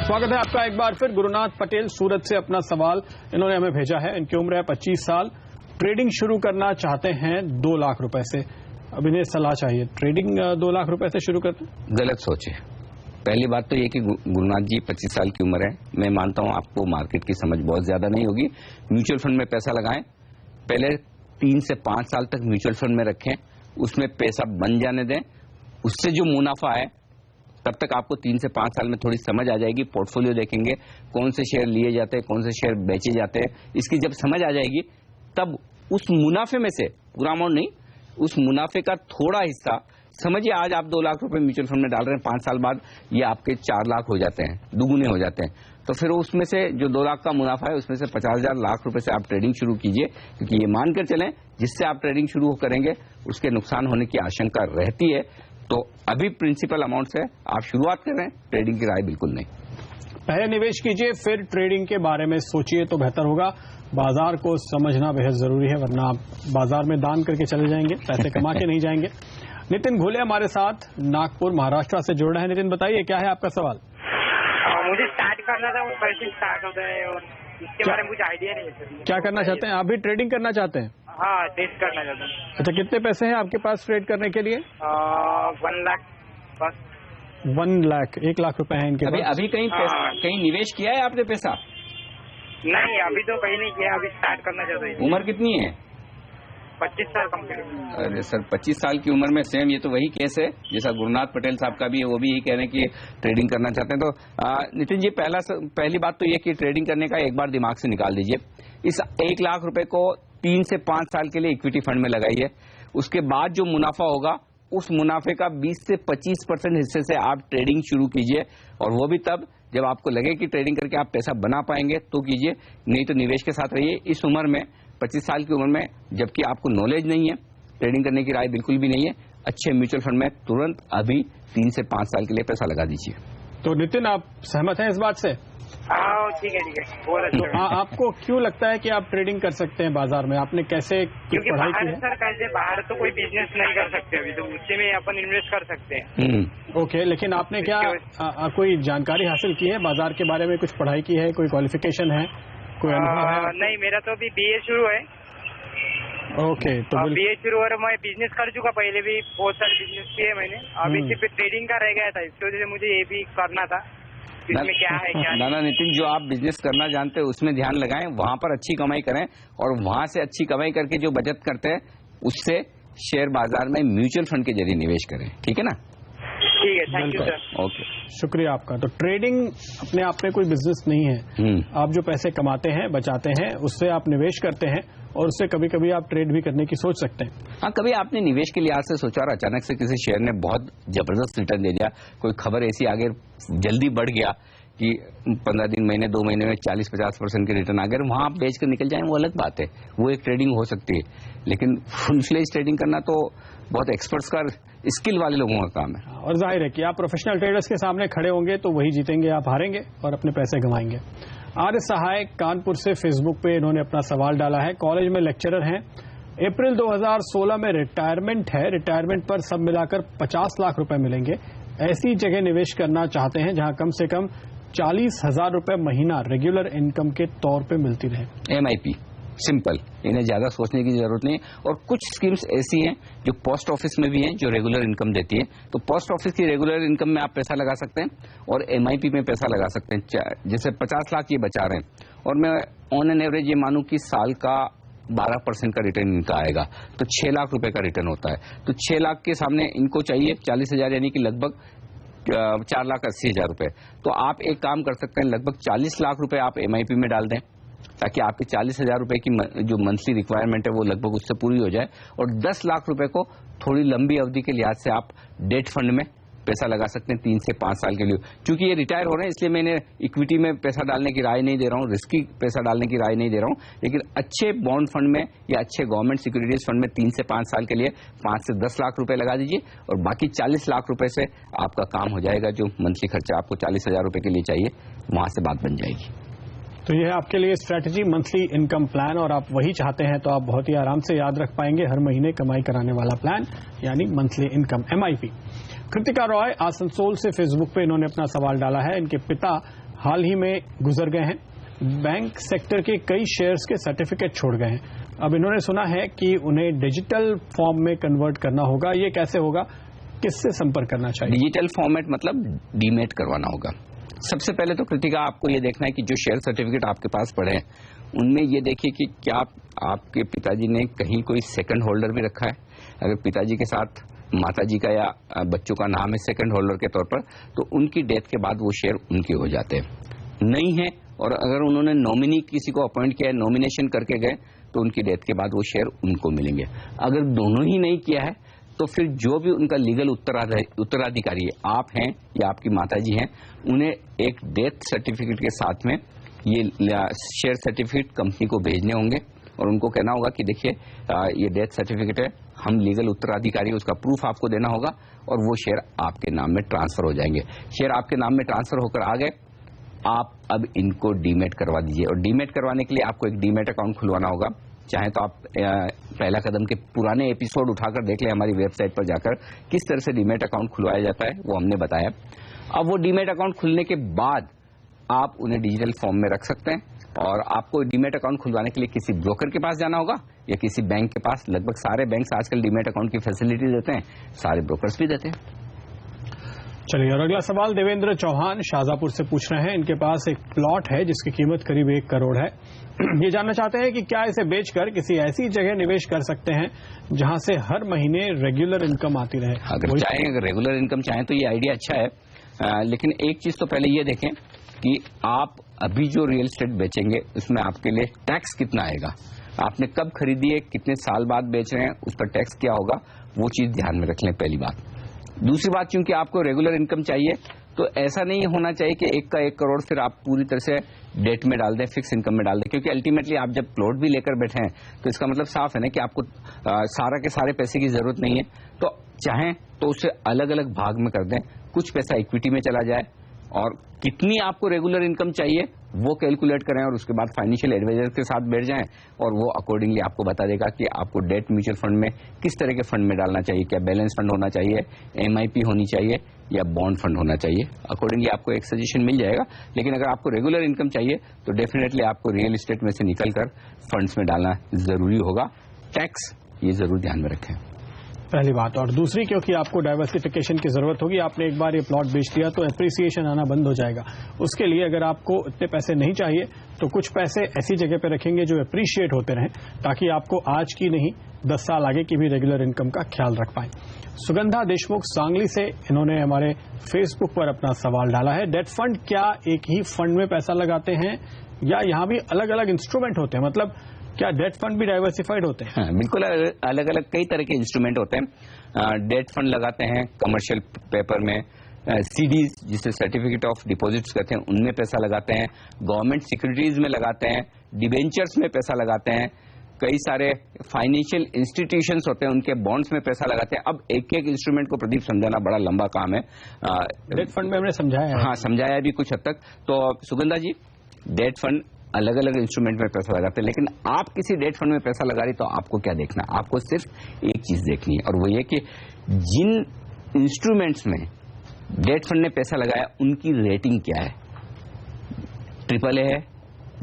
स्वागत है आपका एक बार फिर। गुरुनाथ पटेल सूरत से अपना सवाल इन्होंने हमें भेजा है। इनकी उम्र है 25 साल, ट्रेडिंग शुरू करना चाहते हैं 2 लाख रुपए से। अब इन्हें सलाह चाहिए, ट्रेडिंग 2 लाख रुपए से शुरू करते हैं? गलत सोचे। पहली बात तो ये कि गुरुनाथ जी 25 साल की उम्र है, मैं मानता हूं आपको मार्केट की समझ बहुत ज्यादा नहीं होगी। म्यूचुअल फंड में पैसा लगाएं, पहले 3 से 5 साल तक म्यूचुअल फंड में रखें, उसमें पैसा बन जाने दें, उससे जो मुनाफा है तब तक आपको 3 से 5 साल में थोड़ी समझ आ जाएगी। पोर्टफोलियो देखेंगे, कौन से शेयर लिए जाते हैं, कौन से शेयर बेचे जाते हैं, इसकी जब समझ आ जाएगी तब उस मुनाफे में से, पूरा अमाउंट नहीं, उस मुनाफे का थोड़ा हिस्सा, समझिए आज आप 2 लाख रुपए म्यूचुअल फंड में डाल रहे हैं, 5 साल बाद ये आपके 4 लाख हो जाते हैं, दुगुने हो जाते हैं, तो फिर उसमें से जो 2 लाख का मुनाफा है उसमें से 50,000 लाख रुपए से आप ट्रेडिंग शुरू कीजिए। क्योंकि ये मानकर चलें जिससे आप ट्रेडिंग शुरू करेंगे उसके नुकसान होने की आशंका रहती है। तो अभी प्रिंसिपल अमाउंट से आप शुरुआत कर रहे हैं, ट्रेडिंग की राय बिल्कुल नहीं। पहले निवेश कीजिए, फिर ट्रेडिंग के बारे में सोचिए तो बेहतर होगा। बाजार को समझना बेहद जरूरी है, वरना आप बाजार में दान करके चले जाएंगे, पैसे कमा के नहीं जाएंगे। नितिन घोले हमारे साथ नागपुर महाराष्ट्र से जुड़ रहे हैं। नितिन बताइए, क्या है आपका सवाल? मुझे स्टार्ट करना था, वो कैसे स्टार्ट होता है और इसके बारे में कुछ आइडिया नहीं है सर। क्या करना चाहते हैं आप? भी ट्रेडिंग करना चाहते हैं? हाँ, टेस्ट करना चाहता हूँ। अच्छा, कितने पैसे हैं आपके पास ट्रेड करने के लिए? 1 लाख बस। 1 लाख, 1 लाख रुपए हैं इनके पास। अभी कहीं निवेश किया है आपने पैसा? नहीं, अभी तो कहीं नहीं किया, अभी स्टार्ट करना चाहता हूँ। उम्र कितनी है? 25 साल कंप्लीट। अरे सर, 25 साल की उम्र में सेम ये तो वही केस है जैसा गुरुनाथ पटेल साहब का भी है, वो भी यही कह रहे हैं कि ट्रेडिंग करना चाहते हैं। तो नितिन जी, पहली बात तो ये कि ट्रेडिंग करने का एक बार दिमाग से निकाल दीजिए। इस 1 लाख रुपए को 3 से 5 साल के लिए इक्विटी फंड में लगाइए। उसके बाद जो मुनाफा होगा उस मुनाफे का 20 से 25% हिस्से से आप ट्रेडिंग शुरू कीजिए, और वो भी तब जब आपको लगे कि ट्रेडिंग करके आप पैसा बना पाएंगे तो कीजिए, नहीं तो निवेश के साथ रहिए। इस उम्र में, 25 साल की उम्र में, जबकि आपको नॉलेज नहीं है, ट्रेडिंग करने की राय बिल्कुल भी नहीं है, अच्छे म्यूचुअल फंड में तुरंत अभी 3 से 5 साल के लिए पैसा लगा दीजिए। तो नितिन, आप सहमत हैं इस बात से? हाँ, ठीक है, बहुत अच्छा। आपको क्यों लगता है कि आप ट्रेडिंग कर सकते हैं बाजार में? आपने कैसे क्योंकि पढ़ाई की बाहर है? सर, कैसे बाहर तो कोई बिजनेस नहीं कर सकते अभी, तो उसी में अपन इन्वेस्ट कर सकते हैं। ओके, लेकिन आपने क्या कोई जानकारी हासिल की है बाजार के बारे में? कुछ पढ़ाई की है? कोई क्वालिफिकेशन है? कोई अनुभव है? नहीं, मेरा तो अभी BA शुरू है। ओके, तो BA शुरू, और मैं बिजनेस कर चुका, पहले भी बहुत सारे बिजनेस किए मैंने। अभी सिर्फ ट्रेडिंग का रह गया था, इसकी वजह से मुझे ये भी करना था, इसमें क्या है क्या नहीं। ना नितिन, जो आप बिजनेस करना जानते हैं उसमें ध्यान लगाएं, वहां पर अच्छी कमाई करें, और वहां से अच्छी कमाई करके जो बचत करते हैं उससे शेयर बाजार में म्यूचुअल फंड के जरिए निवेश करें। ठीक है ना? ठीक है, थैंक यू सर। ओके, शुक्रिया आपका। तो ट्रेडिंग अपने आप में कोई बिजनेस नहीं है। आप जो पैसे कमाते हैं, बचाते हैं, उससे आप निवेश करते हैं, और उससे कभी कभी आप ट्रेड भी करने की सोच सकते हैं। हाँ, कभी आपने निवेश के लिहाज से सोचा और अचानक से किसी शेयर ने बहुत जबरदस्त रिटर्न दे दिया, कोई खबर ऐसी आगे जल्दी बढ़ गया कि 15 दिन, महीने, 2 महीने में 40-50% के रिटर्न आ गए, वहां आप बेच कर निकल जाएं, वो अलग बात है, वो एक ट्रेडिंग हो सकती है। लेकिन फुल फ्लेज ट्रेडिंग करना तो बहुत एक्सपर्ट्स का, स्किल वाले लोगों का काम है। और जाहिर है कि आप प्रोफेशनल ट्रेडर्स के सामने खड़े होंगे तो वही जीतेंगे, आप हारेंगे और अपने पैसे गंवाएंगे। आर्य सहाय कानपुर से फेसबुक पे इन्होंने अपना सवाल डाला है। कॉलेज में लेक्चरर हैं, अप्रैल 2016 में रिटायरमेंट है, रिटायरमेंट पर सब मिलाकर 50 लाख रुपए मिलेंगे। ऐसी जगह निवेश करना चाहते हैं जहां कम से कम 40,000 रुपए महीना रेगुलर इनकम के तौर पे मिलती रहे। MIP सिंपल, इन्हें ज्यादा सोचने की जरूरत नहीं। और कुछ स्कीम्स ऐसी हैं जो पोस्ट ऑफिस में भी हैं जो रेगुलर इनकम देती है, तो पोस्ट ऑफिस की रेगुलर इनकम में आप पैसा लगा सकते हैं और MIP में पैसा लगा सकते हैं। जैसे 50 लाख ये बचा रहे हैं, और मैं ऑन एन एवरेज ये मानूं कि साल का 12% का रिटर्न इनका आएगा, तो 6 लाख रुपए का रिटर्न होता है। तो 6 लाख के सामने इनको चाहिए 40,000, यानी कि लगभग 4,80,000 रुपए। तो आप एक काम कर सकते हैं, लगभग 40 लाख रुपए आप MIP में डाल दें, ताकि आपकी 40,000 रुपए की जो मंथली रिक्वायरमेंट है वो लगभग उससे पूरी हो जाए। और 10 लाख रुपए को थोड़ी लंबी अवधि के लिहाज से आप डेट फंड में पैसा लगा सकते हैं 3 से 5 साल के लिए। क्योंकि ये रिटायर हो रहे हैं, इसलिए मैंने इक्विटी में पैसा डालने की राय नहीं दे रहा हूँ, रिस्की पैसा डालने की राय नहीं दे रहा हूँ, लेकिन अच्छे बॉन्ड फंड में या अच्छे गवर्नमेंट सिक्योरिटीज फंड में 3 से 5 साल के लिए 5 से 10 लाख रुपए लगा दीजिए, और बाकी 40 लाख रुपए से आपका काम हो जाएगा। जो मंथली खर्चा आपको 40,000 रुपए के लिए चाहिए, वहां से बात बन जाएगी। तो यह है आपके लिए स्ट्रैटेजी, मंथली इनकम प्लान, और आप वही चाहते हैं तो आप बहुत ही आराम से याद रख पाएंगे, हर महीने कमाई कराने वाला प्लान, यानी monthly income MIP। Kritika Roy Asansol से फेसबुक पे इन्होंने अपना सवाल डाला है। इनके पिता हाल ही में गुजर गए हैं, बैंक सेक्टर के कई शेयर्स के सर्टिफिकेट छोड़ गए हैं। अब इन्होंने सुना है कि उन्हें डिजिटल फॉर्म में कन्वर्ट करना होगा। ये कैसे होगा, किससे संपर्क करना चाहिए? डिजिटल फॉर्मेट मतलब डीमेट करवाना होगा। सबसे पहले तो कृतिका, आपको ये देखना है कि जो शेयर सर्टिफिकेट आपके पास पड़े हैं उनमें ये देखिए कि क्या आपके पिताजी ने कहीं कोई सेकंड होल्डर भी रखा है। अगर पिताजी के साथ माताजी का या बच्चों का नाम है सेकंड होल्डर के तौर पर, तो उनकी डेथ के बाद वो शेयर उनके हो जाते हैं। नहीं है, और अगर उन्होंने नॉमिनी किसी को अपॉइंट किया है, नॉमिनेशन करके गए, तो उनकी डेथ के बाद वो शेयर उनको मिलेंगे। अगर दोनों ही नहीं किया है, तो फिर जो भी उनका लीगल उत्तराधिकारी है, आप हैं या आपकी माताजी हैं, उन्हें एक डेथ सर्टिफिकेट के साथ में ये शेयर सर्टिफिकेट कंपनी को भेजने होंगे, और उनको कहना होगा कि देखिए ये डेथ सर्टिफिकेट है, हम लीगल उत्तराधिकारी, उसका प्रूफ आपको देना होगा, और वो शेयर आपके नाम में ट्रांसफर हो जाएंगे। शेयर आपके नाम में ट्रांसफर होकर आ गए, आप अब इनको डीमेट करवा दीजिए। और डीमेट करवाने के लिए आपको एक डीमेट अकाउंट खुलवाना होगा। चाहे तो आप पहला कदम के पुराने एपिसोड उठाकर देख लें हमारी वेबसाइट पर जाकर, किस तरह से डीमेट अकाउंट खुलवाया जाता है, वो हमने बताया। अब वो डीमेट अकाउंट खुलने के बाद आप उन्हें डिजिटल फॉर्म में रख सकते हैं, और आपको डीमेट अकाउंट खुलवाने के लिए किसी ब्रोकर के पास जाना होगा या किसी बैंक के पास। लगभग सारे बैंक आजकल डीमेट अकाउंट की फैसिलिटी देते हैं, सारे ब्रोकर्स भी देते हैं। चलिए, और अगला सवाल देवेंद्र चौहान शाहजहांपुर से पूछ रहे हैं। इनके पास एक प्लॉट है जिसकी कीमत करीब 1 करोड़ है। ये जानना चाहते हैं कि क्या इसे बेचकर किसी ऐसी जगह निवेश कर सकते हैं जहां से हर महीने रेगुलर इनकम आती रहे। अगर रेगुलर इनकम चाहें तो ये आइडिया अच्छा है, लेकिन एक चीज तो पहले ये देखें कि आप अभी जो रियल एस्टेट बेचेंगे उसमें आपके लिए टैक्स कितना आएगा, आपने कब खरीदी है, कितने साल बाद बेच रहे हैं, उस पर टैक्स क्या होगा, वो चीज ध्यान में रख लें, पहली बात। दूसरी बात, क्योंकि आपको रेगुलर इनकम चाहिए तो ऐसा नहीं होना चाहिए कि 1 करोड़ फिर आप पूरी तरह से डेट में डाल दें, फिक्स इनकम में डाल दें, क्योंकि अल्टीमेटली आप जब प्लॉट भी लेकर बैठे हैं तो इसका मतलब साफ है ना कि आपको सारा के सारे पैसे की जरूरत नहीं है। तो चाहें तो उसे अलग अलग भाग में कर दें, कुछ पैसा इक्विटी में चला जाए और कितनी आपको रेगुलर इनकम चाहिए वो कैलकुलेट करें और उसके बाद फाइनेंशियल एडवाइजर के साथ बैठ जाएं और वो अकॉर्डिंगली आपको बता देगा कि आपको डेट म्यूचुअल फंड में किस तरह के फंड में डालना चाहिए, क्या बैलेंस फंड होना चाहिए, MIP होनी चाहिए या बॉन्ड फंड होना चाहिए। अकॉर्डिंगली आपको एक सजेशन मिल जाएगा। लेकिन अगर आपको रेगुलर इनकम चाहिए तो डेफिनेटली आपको रियल एस्टेट में से निकलकर फंड्स में डालना जरूरी होगा। टैक्स ये जरूर ध्यान में रखें, पहली बात। और दूसरी, क्योंकि आपको डाइवर्सिफिकेशन की जरूरत होगी, आपने एक बार ये प्लॉट बेच दिया तो एप्रिसिएशन आना बंद हो जाएगा। उसके लिए अगर आपको इतने पैसे नहीं चाहिए तो कुछ पैसे ऐसी जगह पे रखेंगे जो एप्रिशिएट होते रहें, ताकि आपको आज की नहीं 10 साल आगे की भी रेगुलर इनकम का ख्याल रख पाएं। सुगंधा देशमुख सांगली से इन्होंने हमारे फेसबुक पर अपना सवाल डाला है। डेट फंड क्या एक ही फंड में पैसा लगाते हैं या यहाँ भी अलग अलग इंस्ट्रूमेंट होते हैं? मतलब क्या डेट फंड भी डाइवर्सिफाइड होते हैं? हाँ, बिल्कुल अलग अलग कई तरह के इंस्ट्रूमेंट होते हैं। डेट फंड लगाते हैं कमर्शियल पेपर में, CDs जिसे सर्टिफिकेट ऑफ डिपॉजिट्स कहते हैं उनमें पैसा लगाते हैं, गवर्नमेंट सिक्योरिटीज में लगाते हैं, डिबेंचर्स में पैसा लगाते हैं, कई सारे फाइनेंशियल इंस्टीट्यूशंस होते हैं उनके बॉन्ड्स में पैसा लगाते हैं। अब एक एक इंस्ट्रूमेंट को प्रदीप समझाना बड़ा लंबा काम है। डेट फंड में हमने समझाया, हाँ समझाया भी कुछ हद तक। तो सुगंधा जी, डेट फंड अलग अलग इंस्ट्रूमेंट में पैसा लगाते हैं, लेकिन आप किसी डेट फंड में पैसा लगा रही तो आपको क्या देखना, आपको सिर्फ एक चीज देखनी है और वो ये कि जिन इंस्ट्रूमेंट्स में डेट फंड ने पैसा लगाया उनकी रेटिंग क्या है। AAA है,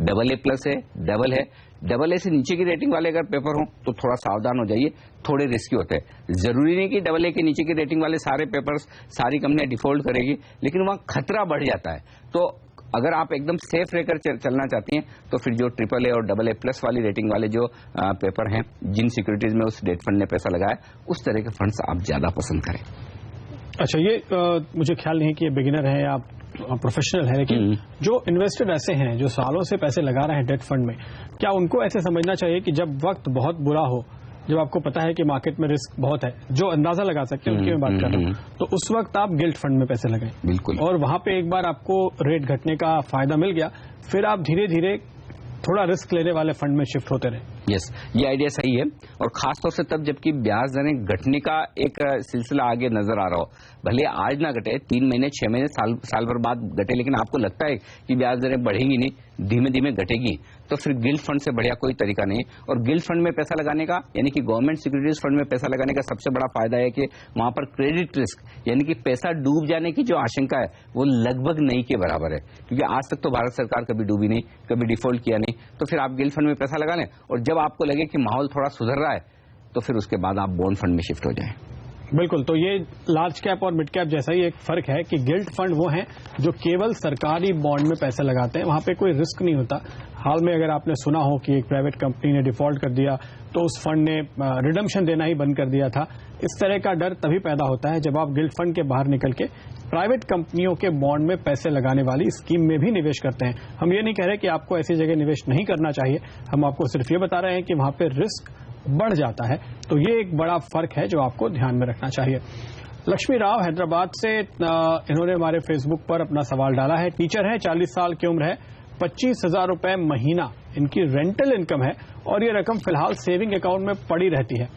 AA+ है, डबल है। AA से नीचे की रेटिंग वाले अगर पेपर हो तो थोड़ा सावधान हो जाइए, थोड़े रिस्की होते हैं। जरूरी नहीं कि AA के नीचे की रेटिंग वाले सारे पेपर्स सारी कंपनियां डिफॉल्ट करेगी, लेकिन वहां खतरा बढ़ जाता है। तो अगर आप एकदम सेफ रहकर चलना चाहती हैं तो फिर जो AAA और AA+ वाली रेटिंग वाले जो पेपर हैं, जिन सिक्योरिटीज में उस डेट फंड ने पैसा लगाया, उस तरह के फंड्स आप ज्यादा पसंद करें। अच्छा, ये मुझे ख्याल नहीं कि ये बिगिनर है या प्रोफेशनल है, लेकिन जो इन्वेस्टर ऐसे हैं जो सालों से पैसे लगा रहे हैं डेट फंड में, क्या उनको ऐसे समझना चाहिए कि जब वक्त बहुत बुरा हो, जब आपको पता है कि मार्केट में रिस्क बहुत है, जो अंदाजा लगा सकते हैं उनकी मैं बात कर रहा हूं, तो उस वक्त आप गिल्ट फंड में पैसे लगाएं। बिल्कुल। और वहां पे एक बार आपको रेट घटने का फायदा मिल गया, फिर आप धीरे धीरे थोड़ा रिस्क लेने वाले फंड में शिफ्ट होते रहे। यस, ये आइडिया सही है, और खासतौर से तब जबकि ब्याज दरें घटने का एक सिलसिला आगे नजर आ रहा हो। भले आज ना घटे, 3 महीने 6 महीने साल भर बाद घटे, लेकिन आपको लगता है कि ब्याज दरें बढ़ेंगी नहीं, धीमे धीमे घटेगी, तो फिर गिल्ट फंड से बढ़िया कोई तरीका नहीं। और गिल्ट फंड में पैसा लगाने का, यानी कि गवर्नमेंट सिक्योरिटीज फंड में पैसा लगाने का सबसे बड़ा फायदा है कि वहां पर क्रेडिट रिस्क, यानी कि पैसा डूब जाने की जो आशंका है वो लगभग नहीं के बराबर है, क्योंकि आज तक तो भारत सरकार कभी डूबी नहीं, कभी डिफॉल्ट किया नहीं। तो फिर आप गिल्ट फंड में पैसा लगा लें और जब आपको लगे कि माहौल थोड़ा सुधर रहा है तो फिर उसके बाद आप बॉन्ड फंड में शिफ्ट हो जाएं। बिल्कुल। तो ये लार्ज कैप और मिड कैप जैसा ही एक फर्क है कि गिल्ट फंड वो हैं जो केवल सरकारी बॉन्ड में पैसे लगाते हैं, वहां पे कोई रिस्क नहीं होता। हाल में अगर आपने सुना हो कि एक प्राइवेट कंपनी ने डिफॉल्ट कर दिया तो उस फंड ने रिडम्पशन देना ही बंद कर दिया था। इस तरह का डर तभी पैदा होता है जब आप गिल्ट फंड के बाहर निकल के प्राइवेट कंपनियों के बॉन्ड में पैसे लगाने वाली स्कीम में भी निवेश करते हैं। हम ये नहीं कह रहे कि आपको ऐसी जगह निवेश नहीं करना चाहिए, हम आपको सिर्फ ये बता रहे हैं कि वहां पे रिस्क बढ़ जाता है। तो ये एक बड़ा फर्क है जो आपको ध्यान में रखना चाहिए। लक्ष्मी राव हैदराबाद से इन्होंने हमारे फेसबुक पर अपना सवाल डाला है। टीचर है, 40 साल की उम्र है, 25,000 रुपए महीना इनकी रेंटल इनकम है और ये रकम फिलहाल सेविंग अकाउंट में पड़ी रहती है।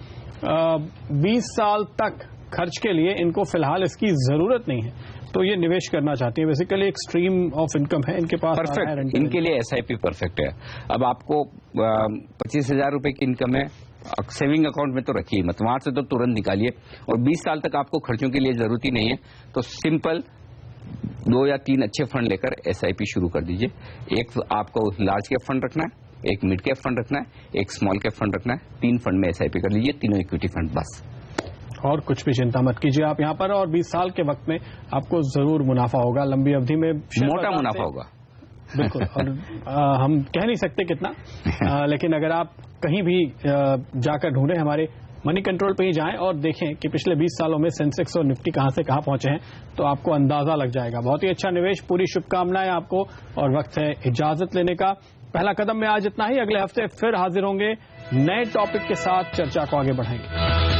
20 साल तक खर्च के लिए इनको फिलहाल इसकी जरूरत नहीं है, तो ये निवेश करना चाहती है। बेसिकली एक स्ट्रीम ऑफ इनकम है इनके पास। परफेक्ट, इनके लिए SIP परफेक्ट है। अब आपको 25,000 रुपए की इनकम है, सेविंग अकाउंट में तो रखिए मत, वहां से तो तुरंत निकालिए, और 20 साल तक आपको खर्चों के लिए जरूरत ही नहीं है, तो सिंपल 2 या 3 अच्छे फंड लेकर SIP शुरू कर दीजिए। एक आपको लार्ज कैप फंड रखना है, एक मिड कैप फंड रखना है, एक स्मॉल कैप फंड रखना है, 3 फंड में SIP कर लीजिए, तीनों इक्विटी फंड बस। और कुछ भी चिंता मत कीजिए आप यहाँ पर, और 20 साल के वक्त में आपको जरूर मुनाफा होगा, लंबी अवधि में मोटा मुनाफा होगा। बिल्कुल। और हम कह नहीं सकते कितना, लेकिन अगर आप कहीं भी जाकर ढूंढें, हमारे मनी कंट्रोल पे ही जाएं और देखें कि पिछले 20 सालों में सेंसेक्स और निफ्टी कहां से कहां पहुंचे हैं, तो आपको अंदाजा लग जाएगा। बहुत ही अच्छा निवेश, पूरी शुभकामनाएं आपको, और वक्त है इजाजत लेने का। पहला कदम में आज इतना ही, अगले हफ्ते फिर हाजिर होंगे नए टॉपिक के साथ, चर्चा को आगे बढ़ाएंगे।